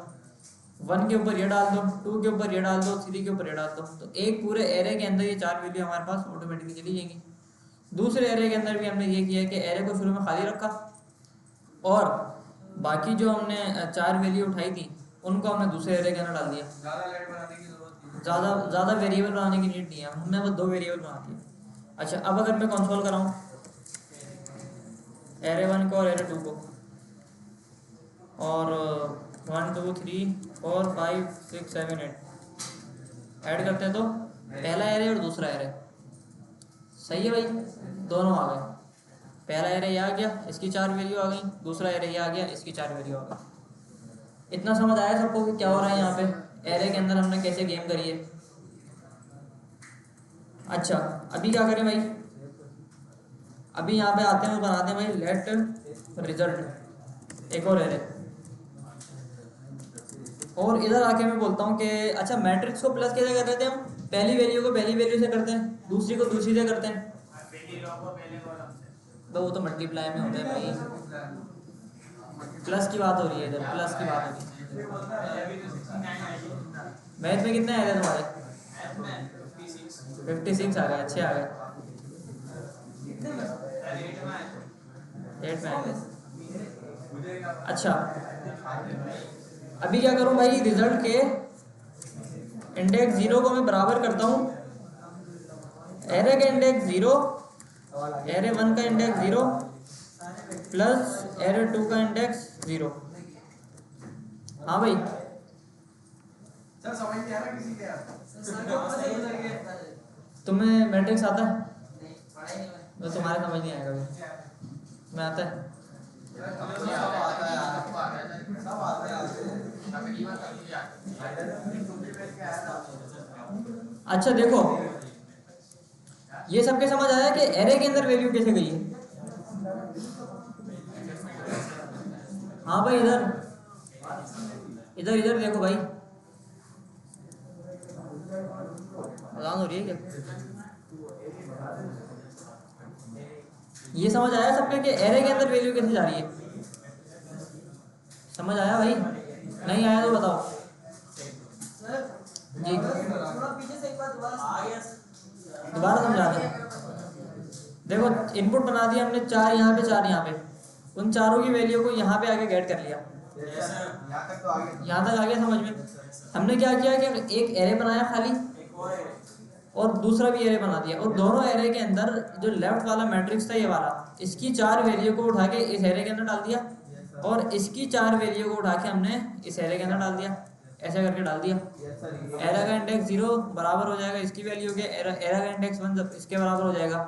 [SPEAKER 1] 1 के ऊपर ये डाल दो, 2 के ऊपर ये डाल दो, 3 के ऊपर ये डाल दो। तो एक पूरे एरे के अंदर ये 4 वैल्यू हमारे पास ऑटोमेटिकली चली जाएंगी। दूसरे एरे के अंदर भी हमने ये किया है कि एरे को शुरू में खाली रखा, और बाकी जो हमने 4 वैल्यू उठाई थी उनको हमने दूसरे एरे के अंदर डाल दिया।
[SPEAKER 2] ज़्यादा लेट बनाने की जरूरत नहीं है।
[SPEAKER 1] ज़्यादा वेरिएबल बनाने की नीड नहीं है, हमने बस 2 वेरिएबल बना दिए। अच्छा, अब अगर मैं कंसोल कराऊँ एरे 1 को और एरे 2 को, और 1 2 3 4 5 6 7 8 ऐड करते हैं तो पहला एरे और दूसरा एरे, सही है भाई, दोनों आ गए। पहला एरे ये आ गया, इसकी 4 वैल्यू आ गई, दूसरा एरे ये आ गया, इसकी 4 वैल्यू आ गई। इतना समझ आया सबको कि क्या हो रहा है यहाँ पे एरे के अंदर हमने कैसे गेम करी है? अच्छा, अभी क्या करें भाई? अभी यहाँ पे आते हैं और बनाते हैं भाई लेट रिजल्ट, एक और एरे। और इधर आके मैं बोलता हूँ कि अच्छा, मैट्रिक्स को प्लस कैसे कर रहे थे हम? पहली वैल्यू को पहली वैल्यू से करते हैं, दूसरी को दूसरी से करते हैं। तो वो तो मल्टीप्लाई में होता है भाई, प्लस की बात हो रही है इधर, प्लस की बात हो रही है। मैथ में कितने आए थे तुम्हारे? 56 आ गए, अच्छे आ गए। 8 में आए थे। अच्छा, अभी क्या करूं भाई? रिजल्ट के इंडेक्स 0 को मैं बराबर करता हूं एरे का इंडेक्स 0, एरे 1 का इंडेक्स 0 प्लस एरे 2 का इंडेक्स 0। हाँ भाई,
[SPEAKER 2] सर समझ नहीं आ रहा किसी के यार।
[SPEAKER 1] तुम्हें मैट्रिक्स आता है?
[SPEAKER 5] नहीं, पढ़ा ही नहीं मैंने।
[SPEAKER 1] तो तुम्हारे समझ नहीं आएगा भाई, मैं आता है। अच्छा देखो, ये सबके समझ आया कि एरे के अंदर वैल्यू कैसे गई है? हाँ भाई, इधर इधर इधर देखो भाई, अजान हो रही है क्या? ये समझ आया सबके कि एरे के अंदर वैल्यू कैसे जा रही है? समझ आया भाई? नहीं आया तो बताओ जी,
[SPEAKER 5] थोड़ा पीछे से एक बार
[SPEAKER 1] दोबारा समझा दें। देखो, इनपुट बना दिया हमने 4 यहाँ पे, 4 यहाँ पे, उन चारों की वैल्यू को यहाँ पे आके गेट कर लिया।
[SPEAKER 2] यहाँ तक तो आगे।
[SPEAKER 1] यहाँ तक आ गया समझ में? हमने क्या किया कि एक एरे बनाया खाली, और दूसरा भी एरे बना दिया, और दोनों एरे के अंदर जो लेफ्ट वाला मैट्रिक्स था ये वाला, इसकी 4 वैल्यू को उठा के इस एरे के अंदर डाल दिया, और इसकी 4 वैल्यू को उठा के हमने इस एरे के अंदर डाल दिया, ऐसा करके डाल दिया। एरे का इंडेक्स 0 बराबर हो जाएगा इसकी वैल्यू के, एरे का इंडेक्स 1 इसके बराबर हो जाएगा,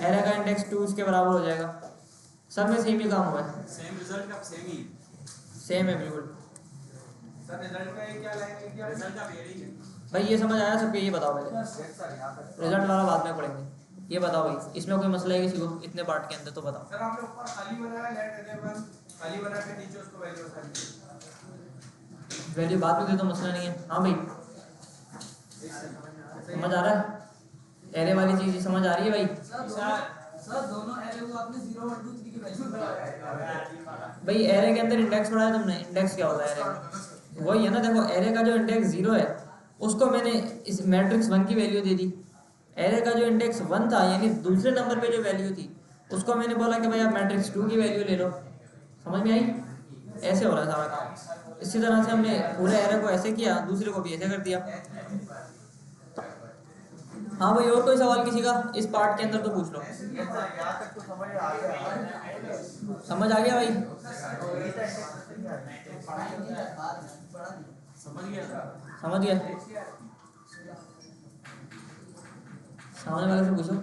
[SPEAKER 1] एरे का इंडेक्स 2 इसके बराबर हो जाएगा। सब में सेम ही काम हुआ है,
[SPEAKER 2] सेम रिजल्ट का सेम ही।
[SPEAKER 1] सेम है बिल्कुल।
[SPEAKER 2] सर रिजल्ट का ये क्या लाइन, क्या रिजल्ट का वेरी है।
[SPEAKER 1] भाई ये समझ आया सबके? ये बताओ पहले,
[SPEAKER 2] सर यहाँ तक।
[SPEAKER 1] रिजल्ट वाला बाद में पढ़ेंगे। ये बताओ भाई, इसमें कोई मसला है किसी को इतने पार्ट के अंदर? तो बताओ।
[SPEAKER 2] सर आपने ऊपर खाली बनाया लेट एरे 1 खाली बना के नीचे उसको वैल्यू उठानी।
[SPEAKER 1] वैल्यू बाद में दे तो मसला नहीं है। हाँ भाई, समझ आ रहा है? एरे वाली चीज समझ आ रही है भाई?
[SPEAKER 5] सर दोनों एरे को आपने 0 1 2 3 की वैल्यू
[SPEAKER 1] भाई एरे के अंदर इंडेक्स पढ़ा है तुमने? इंडेक्स क्या होता है एरे का? वही है ना, देखो एरे का जो इंडेक्स 0 है उसको मैंने इस मैट्रिक्स 1 की वैल्यू दे दी, एरे का जो इंडेक्स 1 था यानी दूसरे नंबर पे जो वैल्यू थी उसको मैंने बोला कि भाई आप मैट्रिक्स 2 की वैल्यू ले लो। समझ में आई? ऐसे हो रहा है सारा काम। इसी तरह से हमने पूरे एरे को ऐसे किया, दूसरे को भी ऐसे कर दिया। हाँ भाई, और कोई सवाल किसी का इस पार्ट के अंदर तो पूछ लो।
[SPEAKER 3] यहाँ तक तो समझ आ गया।
[SPEAKER 1] समझ आ गया भाई?
[SPEAKER 2] समझ गया सर।
[SPEAKER 1] समझ गया? सामने वाले से पूछो।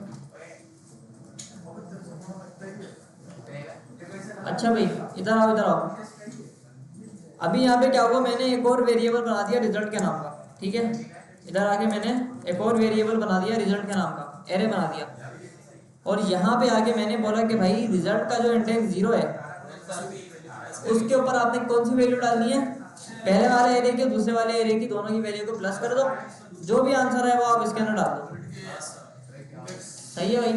[SPEAKER 1] अच्छा भाई, इधर आओ इधर आओ। अभी यहाँ पे क्या हुआ, मैंने एक और वेरिएबल बना दिया रिजल्ट के नाम का। ठीक है, इधर आके मैंने एक और वेरिएबल बना दिया रिजल्ट के नाम का, एरे बना दिया। और यहाँ पे आके मैंने बोला कि भाई रिजल्ट का जो इंडेक्स 0 है उसके ऊपर आपने कौन सी वैल्यू डालनी है, पहले वाले एरे की दूसरे वाले एरे की, दोनों की वैल्यू को प्लस कर दो। जो भी आंसर है वो आप इसके अंदर डाल दो। सही है भाई?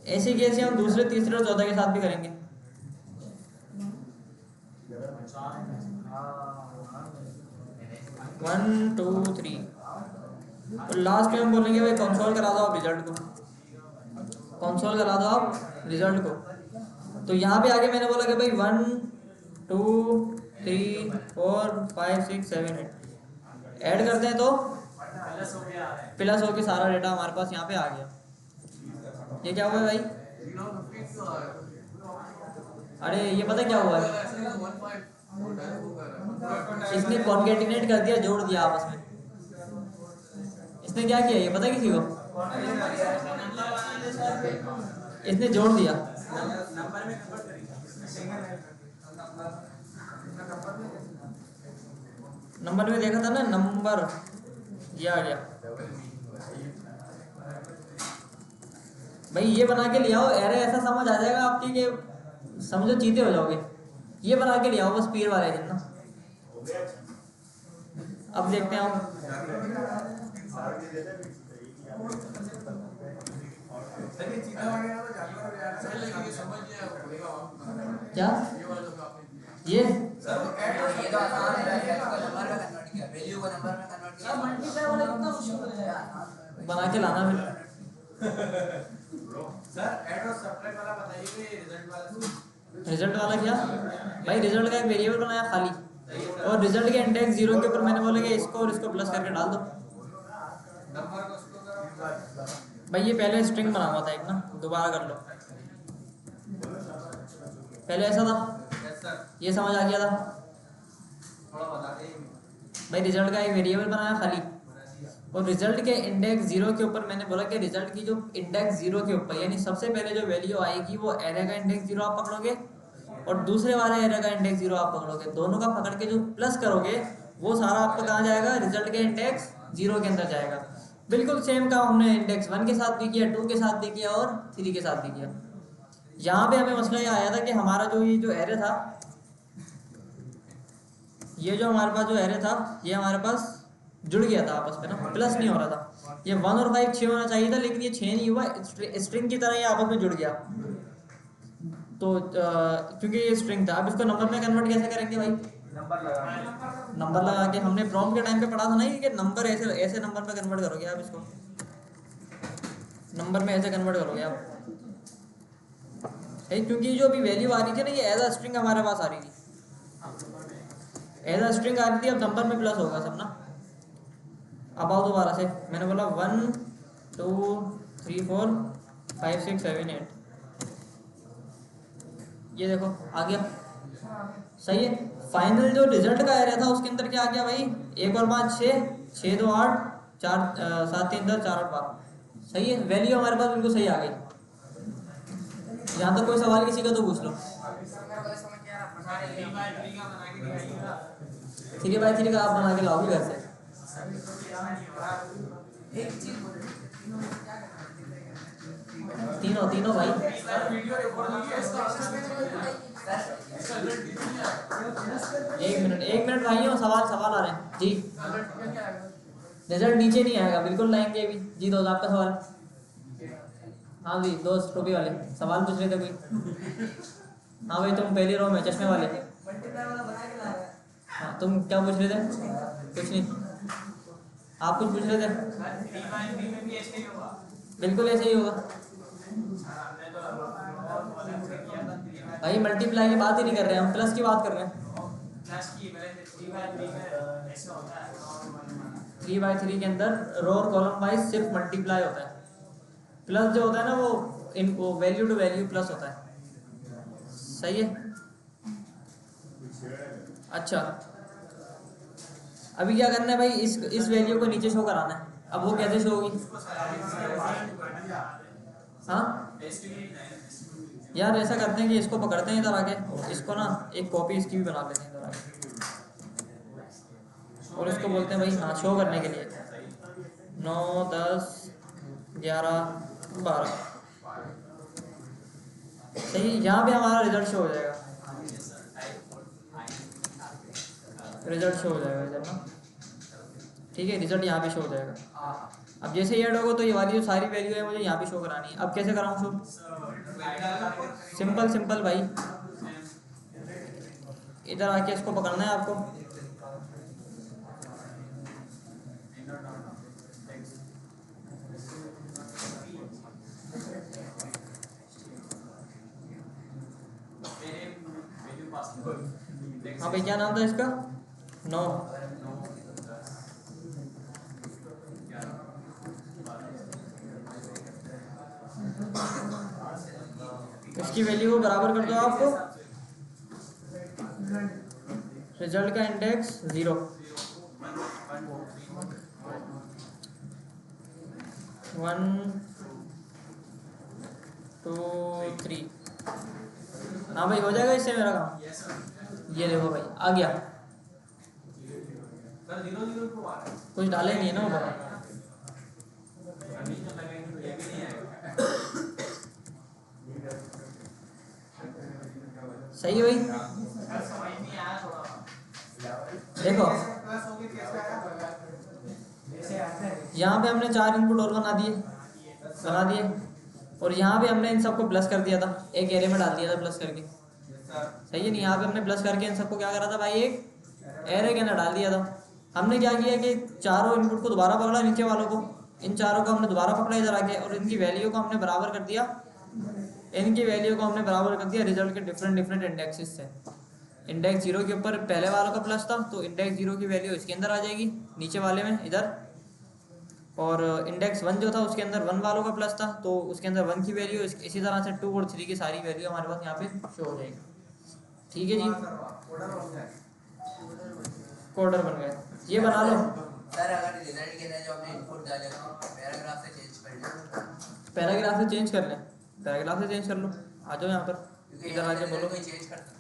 [SPEAKER 1] ऐसे कैसे हम दूसरे तीसरे और चौथे के साथ भी करेंगे। 1 2 3 और लास्ट में हम बोलेंगे भाई कंसोल करा दो आप रिजल्ट को, कंसोल करा दो आप रिजल्ट को। तो यहाँ पे आगे मैंने बोला कि भाई 1 2 3 4 5 6 7 8 ऐड करते हैं तो प्लस हो के सारा डेटा हमारे पास यहाँ पे आ गया। ये क्या हुआ भाई? अरे ये पता क्या हुआ है, इसने कॉन्केटिनेट कर दिया, जोड़ दिया आपस में। इसने क्या किया ये पता किसी को? इसने जोड़ दिया। नंबर में देखा था ना, नंबर ये आ गया भाई। ये बना के ले आओ, एरे ऐसा समझ आ जाएगा आपकी कि समझो चीते हो जाओगे। ये बना के ले आओ बस पीर वाले दिन ना। अब देखते हैं हम क्या ये
[SPEAKER 5] ये तो आसान है, नंबर में कन्वर्ट किया, वैल्यू को नंबर में कन्वर्ट किया। मल्टीप्लाई वाला कितना मुश्किल है
[SPEAKER 1] बना के लाना फिर।
[SPEAKER 2] सर ऐड और सब्ट्रैक्ट वाला बताइए कि रिजल्ट वाला।
[SPEAKER 1] रिजल्ट वाला क्या भाई? रिजल्ट का एक वेरिएबल बनाया खाली, और रिजल्ट के इंडेक्स 0 के ऊपर मैंने बोला कि इसको और इसको प्लस करके डाल दो।
[SPEAKER 2] नंबर को उसको करो
[SPEAKER 1] भाई ये पहले स्ट्रिंग बना हुआ था एक ना, दोबारा कर लो। पहले ऐसा था,
[SPEAKER 2] यस सर।
[SPEAKER 1] ये समझ आ गया था
[SPEAKER 2] थोड़ा बता दें
[SPEAKER 1] भाई। रिजल्ट का एक वेरिएबल बनाया खाली, और रिजल्ट के इंडेक्स 0 के ऊपर मैंने बोला कि रिजल्ट की जो इंडेक्स 0 के ऊपर यानी सबसे पहले जो वैल्यू आएगी वो एरे का इंडेक्स 0 आप पकड़ोगे, और दूसरे वाले एरे का इंडेक्स 0 आप पकड़ोगे। दोनों का पकड़ के जो प्लस करोगे वो सारा आपका कहाँ जाएगा? रिजल्ट के इंडेक्स 0 के अंदर जाएगा। बिल्कुल सेम काम हमने इंडेक्स 1 के साथ भी किया, 2 के साथ भी किया और 3 के साथ भी किया। यहाँ पे हमें मसला ये आया था कि हमारा जो ये जो एरे था, ये जो हमारे पास जो एरे था ये हमारे पास जुड़ गया था आपस में ना, प्लस नहीं हो रहा था। ये 1 और 5 6 होना चाहिए था, लेकिन ये 6 नहीं हुआ, स्ट्रिंग की तरह ये आपस में जुड़ गया। तो क्योंकि ये स्ट्रिंग था, अब इसको नंबर में कन्वर्ट कैसे करेंगे भाई? नंबर लगा के हमने प्रॉम्प्ट के टाइम पे पढ़ा था ना कि नंबर ऐसे ऐसे नंबर में कन्वर्ट करोगे आप, इसको नंबर में ऐसे कन्वर्ट करोगे आप। क्योंकि जो अभी वैल्यू आ रही थी ना, ये एज अ स्ट्रिंग हमारे पास आ रही थी, एज अ स्ट्रिंग आ रही थी। अब नंबर में प्लस होगा सब ना। अब आओ दोबारा से, मैंने बोला 1 2 3 4 5 6 7 8, ये देखो आ गया। सही है। फाइनल जो रिजल्ट का एरिया था उसके अंदर क्या आ गया भाई? 1 और 5 6, 6 2 8, 4 7 3 10 4 8 12। सही है, वैल्यू हमारे पास बिल्कुल सही आ गई। यहाँ तक कोई सवाल किसी का तो पूछ लो। 3 का आप बना के लाओगे घर से। तीनों भाई। एक मिनट भाइयों, सवाल आ रहे हैं जी। रिजल्ट नीचे नहीं आएगा, बिल्कुल लाएंगे अभी जी। दोस्त आपका सवाल? हाँ जी दोस्त टोपी वाले सवाल पूछ रहे थे कोई? हाँ भाई तुम पहली रो में चश्मे वाले। हाँ तुम क्या पूछ रहे थे? कुछ नहीं। आप कुछ पूछ रहे थे?
[SPEAKER 2] बी में भी ऐसे ही होगा।
[SPEAKER 1] बिल्कुल ऐसे ही होगा
[SPEAKER 2] हमने तो अलग से किया था
[SPEAKER 1] भाई, मल्टीप्लाई की बात ही नहीं कर रहे हैं हम, प्लस की बात कर रहे हैं।
[SPEAKER 2] प्लस की मैंने 3/3 में ऐसे होता है
[SPEAKER 1] 3/3 के अंदर रो और कॉलम वाइज सिर्फ मल्टीप्लाई होता है। प्लस जो होता है ना वो वैल्यू टू वैल्यू प्लस होता है। सही है। अच्छा, अभी क्या करना है भाई, इस वैल्यू को नीचे शो कराना है। अब वो कैसे शो होगी? हाँ यार, ऐसा करते हैं कि इसको पकड़ते हैं इधर आके, इसको ना एक कॉपी इसकी भी बना लेते हैं इधर आके, और इसको बोलते हैं भाई हाँ शो करने के लिए 9, 10, 11, 12। सही, यहाँ पे हमारा रिजल्ट शो हो जाएगा, रिजल्ट शो हो जाएगा इधर ना। ठीक है, रिजल्ट यहाँ पे शो हो जाएगा। अब जैसे ऐड होगा तो ये वाली जो सारी वैल्यू है मुझे यहाँ पे शो करानी है। अब कैसे कराऊँ शो? सिंपल सिंपल भाई, इधर आके इसको पकड़ना है आपको। हाँ भाई, क्या नाम था इसका? 9। इसकी वैल्यू को बराबर कर दो आपको, रिजल्ट का इंडेक्स 0। 1, 2, 3। हाँ भाई, हो जाएगा इससे मेरा काम। ये देखो भाई, आ गया। कुछ डाले नहीं है ना ऊपर। सही है भाई। देखो यहाँ पे हमने 4 इनपुट और बना दिए, और यहाँ पे हमने इन सबको प्लस कर दिया था, एक एरे में डाल दिया था प्लस करके। सही है नहीं? यहाँ पे हमने प्लस करके इन सबको क्या करा था भाई, एक एरे के अंदर डाल दिया था। हमने क्या किया कि चारों इनपुट को दोबारा पकड़ा, नीचे वालों को, इन चारों को हमने दोबारा पकड़ा इधर आके, और इनकी वैल्यू को हमने बराबर कर दिया, रिजल्ट के डिफरेंट इंडेक्सेस से। इंडेक्स 0 के ऊपर पहले वालों का प्लस था, तो इंडेक्स 0 की वैल्यू इसके अंदर आ जाएगी नीचे वाले में इधर, और इंडेक्स 1 जो था उसके अंदर 1 वालों का प्लस था, तो उसके अंदर 1 की वैल्यू, इसी तरह से 2 और 3 की सारी वैल्यू हमारे पास यहाँ पे शो हो जाएगी। ठीक है जी, कोडर बन गए। ये बना लो
[SPEAKER 5] सर। अगर रिजल्ट के अंदर जो हमने इनपुट डाले तो पैराग्राफ से चेंज कर लें,
[SPEAKER 1] पैराग्राफ से चेंज कर लें, पैराग्राफ से चेंज कर लो। आ जाओ यहाँ पर, इधर आके बोलो,
[SPEAKER 5] कोई चेंज करता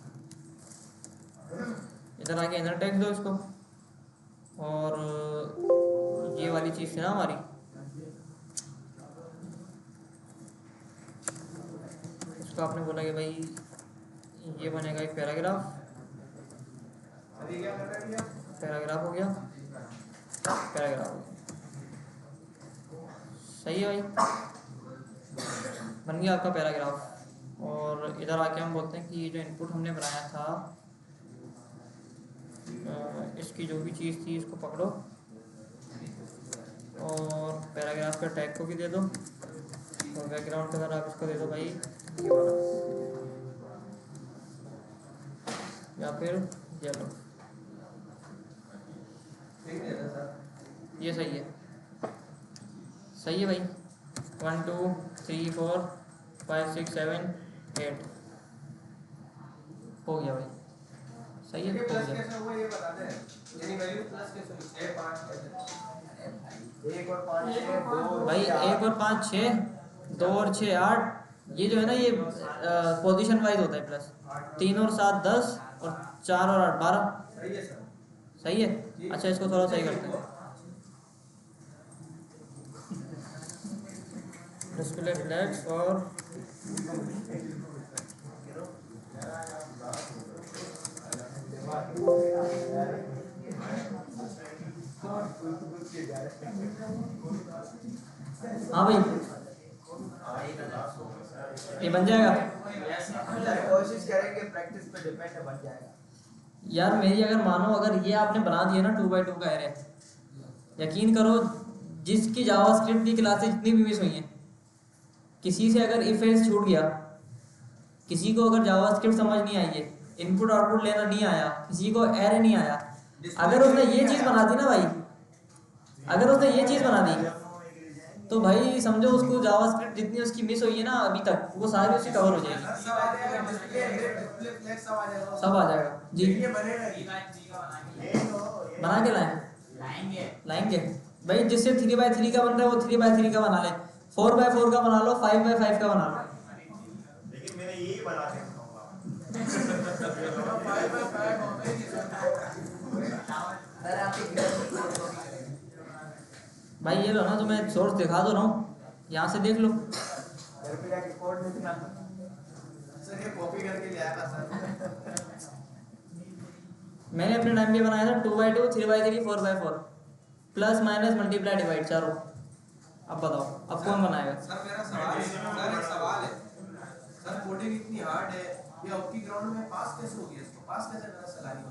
[SPEAKER 1] इधर आके इनर टेक्स्ट दो इसको, और ये वाली चीज़ थी ना हमारी, इसको आपने बोला कि भाई ये बनेगा एक पैराग्राफ, पैराग्राफ हो गया, पैराग्राफ हो गया। सही है भाई, बन गया आपका पैराग्राफ। और इधर आके हम बोलते हैं कि ये जो इनपुट हमने बनाया था, इसकी जो भी चीज़ थी इसको पकड़ो, और पैराग्राफ के टैग को भी दे दो, और बैकग्राउंड कलर आप इसको दे दो भाई ये वाला, या फिर येलो। ये सही है, सही है भाई। 1, 2, 3, 4, 5, 6, 7, 8 हो गया भाई। सही है, हो गया। भाई 1 और 5 6, 2 और 6 8। ये जो है ना, ये पोजीशन वाइज होता है प्लस। 3 और 7 10, और 4 और 8 12। सही है। अच्छा, इसको थोड़ा सही करते हैं। डिस्प्ले फ्लैग्स और हाँ भाई, ये बन जाएगा।
[SPEAKER 3] कोशिश करेंगे, प्रैक्टिस पे डिपेंड है, बन जाएगा।
[SPEAKER 1] यार मेरी अगर मानो, अगर ये आपने बना दिया ना 2x2 का एरे, यकीन करो जिसकी जावास्क्रिप्ट की क्लासेस जितनी भी मिस हुई हैं, किसी से अगर इफ एल्स छूट गया, किसी को अगर जावास्क्रिप्ट समझ नहीं आई है, इनपुट आउटपुट लेना नहीं आया, किसी को एरे नहीं आया, अगर उसने ये चीज़ बना दी ना भाई, अगर उसने ये चीज़ बना दी तो भाई समझो उसको जावास्क्रिप्ट जितनी उसकी मिस हुई है ना अभी तक, वो सारी उसकी कवर हो जाएगी,
[SPEAKER 2] सब आ जाएगा, डिस्प्ले फ्लैग सब आ जाएगा,
[SPEAKER 1] सब आ जाएगा जी।
[SPEAKER 2] ये बनेगा
[SPEAKER 1] बना के लाएंगे भाई, जिससे 3x3 का बन रहा है वो 3x3 का बना ले, 4x4 का बना लो, 5x5 का बना लो।
[SPEAKER 6] लेकिन मैंने यही बना के
[SPEAKER 3] सर आपकी
[SPEAKER 1] भाई ये लो ना, तो मैं सोर्स दिखा दो रहा हूँ, यहाँ से देख लो।
[SPEAKER 3] घर पे जाके कोड लिखना।
[SPEAKER 2] सर ये कॉपी करके ले आया था सर।
[SPEAKER 1] मैंने अपने टाइम पे बनाया था 2x2, 3x3, 4x4, plus minus multiply divide चारों। अब बताओ अब कौन बनाएगा?
[SPEAKER 2] सर मेरा सवाल सर एक सवाल है सर, कोडिंग इतनी हार्ड है, ये आपकी ग्राउंड में पास कैसे हो गया? इसको पास कैसे करा सलानी?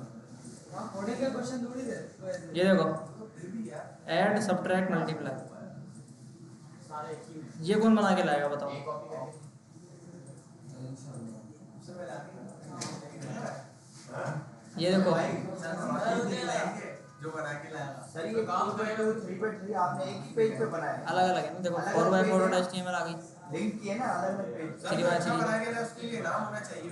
[SPEAKER 2] हां कोडिंग का क्वेश्चन थोड़ी दे,
[SPEAKER 1] ये देखो,
[SPEAKER 2] फिर भी यार
[SPEAKER 1] ऐड सब्ट्रैक्ट मल्टीप्लाई, ये कौन बना के लाएगा बताओ? ये देखो
[SPEAKER 2] जो बना के लाया
[SPEAKER 3] सर ये काम 3x3 आपने एक ही पेज पे बनाया है,
[SPEAKER 1] अलग अलग है ना, देखो 4x4 और HTML आ गई,
[SPEAKER 3] लिंक किए ना अलग अलग पेज।
[SPEAKER 1] 3x3
[SPEAKER 2] बना के लाया, उसके लिए नाम होना चाहिए,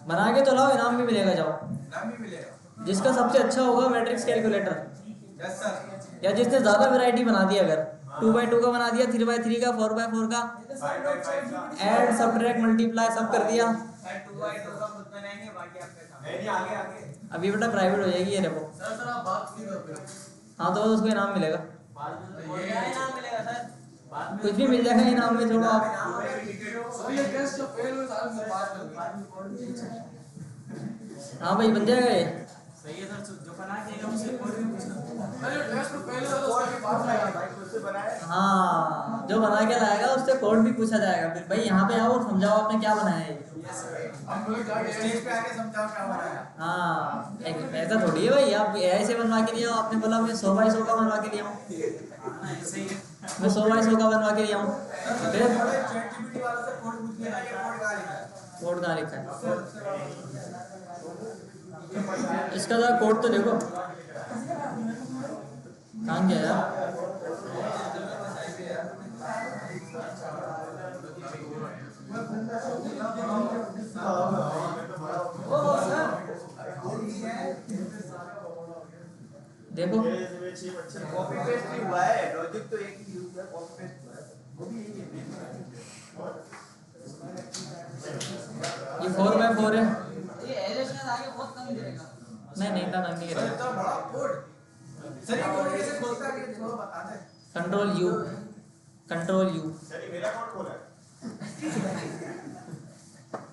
[SPEAKER 1] बना के तो लाओ, इनाम भी मिलेगा। जाओ,
[SPEAKER 2] नाम भी मिलेगा।
[SPEAKER 1] जिसका सबसे अच्छा होगा मैट्रिक्स कैलकुलेटर,
[SPEAKER 2] यस सर।
[SPEAKER 1] या जिसने ज्यादा वैरायटी बना दी, अगर 2x2 का बना दिया, 3x3 का, 4x4 का, ऐड सब्ट्रैक्ट मल्टीप्लाई सब कर दिया। अभी बेटा प्राइवेट हो जाएगी ये देखो।
[SPEAKER 4] सर आप बात नहीं कर रहे।
[SPEAKER 1] हाँ तो उसको इनाम मिलेगा, कुछ भी मिल जाएगा इनाम में, छोड़ो आप।
[SPEAKER 4] सर ये टेस्ट जो फेल हुए सारे से बात कर।
[SPEAKER 1] हाँ भाई बन जाएगा ये।
[SPEAKER 5] सही है सर, जो बना के आएगा उससे कोड भी पूछना।
[SPEAKER 4] सर ये टेस्ट फेल हुआ तो उसके बाद आएगा।
[SPEAKER 3] भाई खुद से बनाया।
[SPEAKER 1] हाँ जो बना के लाएगा उससे कोड भी पूछा जाएगा, फिर भाई यहाँ पे आओ और समझाओ आपने क्या बनाया है।
[SPEAKER 4] हम लोग जाके
[SPEAKER 2] स्टेज पे आके समझाओ क्या बनाया।
[SPEAKER 1] हाँ एक ऐसा थोड़ी है भाई, आप ऐसे बनवा के लिया, आपने बोला मैं 100x100 का बनवा के लिया हूँ,
[SPEAKER 5] सही है।
[SPEAKER 1] मैं 100x100 का बनवा के लिया हूँ, फिर
[SPEAKER 2] चैट जीपीटी वालों से कोड पूछ लेना, ये कोड कहाँ लिखा है?
[SPEAKER 1] कोड कहाँ लिखा है? इसका जरा कोड तो देखो कहाँ गया यार। देखो
[SPEAKER 3] कॉपी पेस्ट ही हुआ है, लॉजिक तो एक ही यूज है, कॉपी पेस्ट हुआ है, वो भी यही है।
[SPEAKER 1] ये 4x4 है,
[SPEAKER 5] ये एलएस में आगे बहुत कम गिरेगा।
[SPEAKER 1] नहीं था नहीं
[SPEAKER 2] सर इतना बड़ा कोड, सर ये कोड कैसे खोलता है? थोड़ा बता दे।
[SPEAKER 1] कंट्रोल यू
[SPEAKER 6] सर ये मेरा कोड खोला है।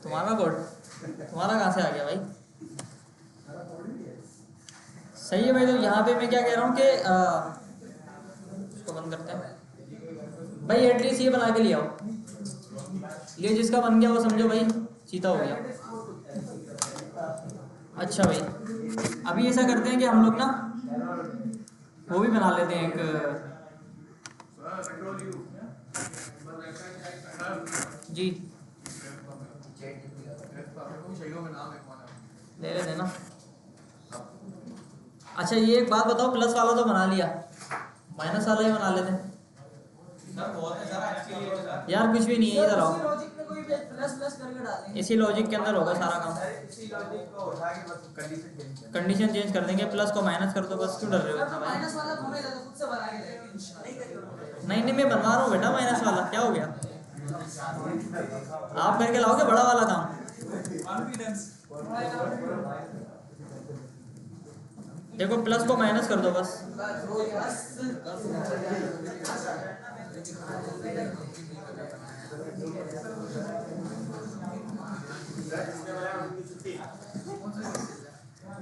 [SPEAKER 1] तुम्हारा कोड, तुम्हारा कहाँ से आ गया भाई? सही है भाई। तो यहाँ पे मैं क्या कह रहा हूँ कि इसको बंद करते हैं भाई, एटलीस्ट ये बना के ले आओ, ये जिसका बन गया वो समझो भाई सीता हो गया। अच्छा भाई अभी ऐसा करते हैं कि हम लोग ना वो भी बना लेते हैं एक
[SPEAKER 4] कंट्रोल यू।
[SPEAKER 1] जी,
[SPEAKER 4] चाहिए में नाम एक माना।
[SPEAKER 1] ले लेते हैं ना। अच्छा ये एक बात बताओ, प्लस वाला तो बना लिया, माइनस वाला ही बना लेते हैं।
[SPEAKER 2] सर बहुत है सर आज के लिए सर।
[SPEAKER 1] यार कुछ भी नहीं है, इधर आओ,
[SPEAKER 5] लॉजिक में कोई प्लस प्लस करके डालेंगे।
[SPEAKER 1] इसी लॉजिक के अंदर होगा सारा काम।
[SPEAKER 3] इसी लॉजिक को उठा के बस कंडीशन चेंज कर।
[SPEAKER 1] कंडीशन चेंज कर देंगे, प्लस को माइनस कर दो बस, क्यों डर रहे हो इतना भाई?
[SPEAKER 5] माइनस वाला हमें खुद से बना के देंगे।
[SPEAKER 1] नहीं मैं बनवा रहा हूँ बेटा माइनस वाला, क्या हो गया? आप करके लाओगे बड़ा वाला काम।
[SPEAKER 5] कॉन्फिडेंस।
[SPEAKER 1] देखो प्लस को माइनस कर दो बस।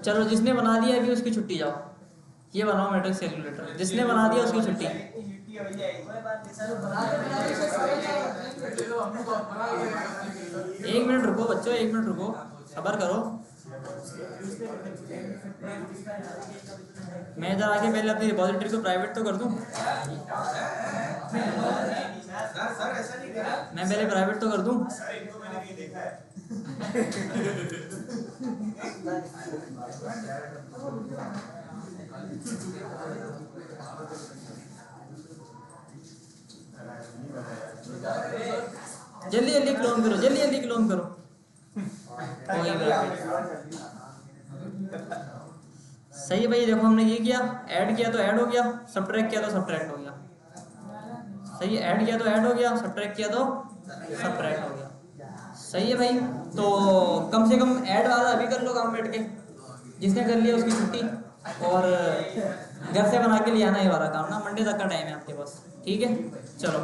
[SPEAKER 1] चलो जिसने बना दिया अभी उसकी छुट्टी, जाओ ये बनाओ मैट्रिक्स कैलकुलेटर, जिसने बना दिया उसकी छुट्टी। एक मिनट रुको बच्चों, एक मिनट रुको, सब्र करो। मैं इधर आके पहले अपनी रिपॉजिटरी को प्राइवेट तो कर दूं।
[SPEAKER 2] सर ऐसा नहीं करा।
[SPEAKER 1] मैं पहले प्राइवेट तो कर दूं।
[SPEAKER 6] सर इनको मैंने कहीं देखा है।
[SPEAKER 1] जल्दी जल्दी क्लोन करो, जल्दी जल्दी क्लोन करो। हो गई प्राइवेट। सही है भाई, देखो हमने ये किया, ऐड किया तो ऐड हो गया, सब्ट्रैक्ट किया तो सब्ट्रैक्ट हो गया। सही है, ऐड किया तो ऐड हो गया, सब्ट्रैक्ट किया तो सब्ट्रैक्ट हो गया। सही है भाई, तो कम से कम ऐड वाला अभी कर लो काम बैठ के, जिसने कर लिया उसकी छुट्टी, और घर से बना के ले आना ये वाला काम ना, मंडे तक का टाइम है आपके पास। ठीक है, चलो।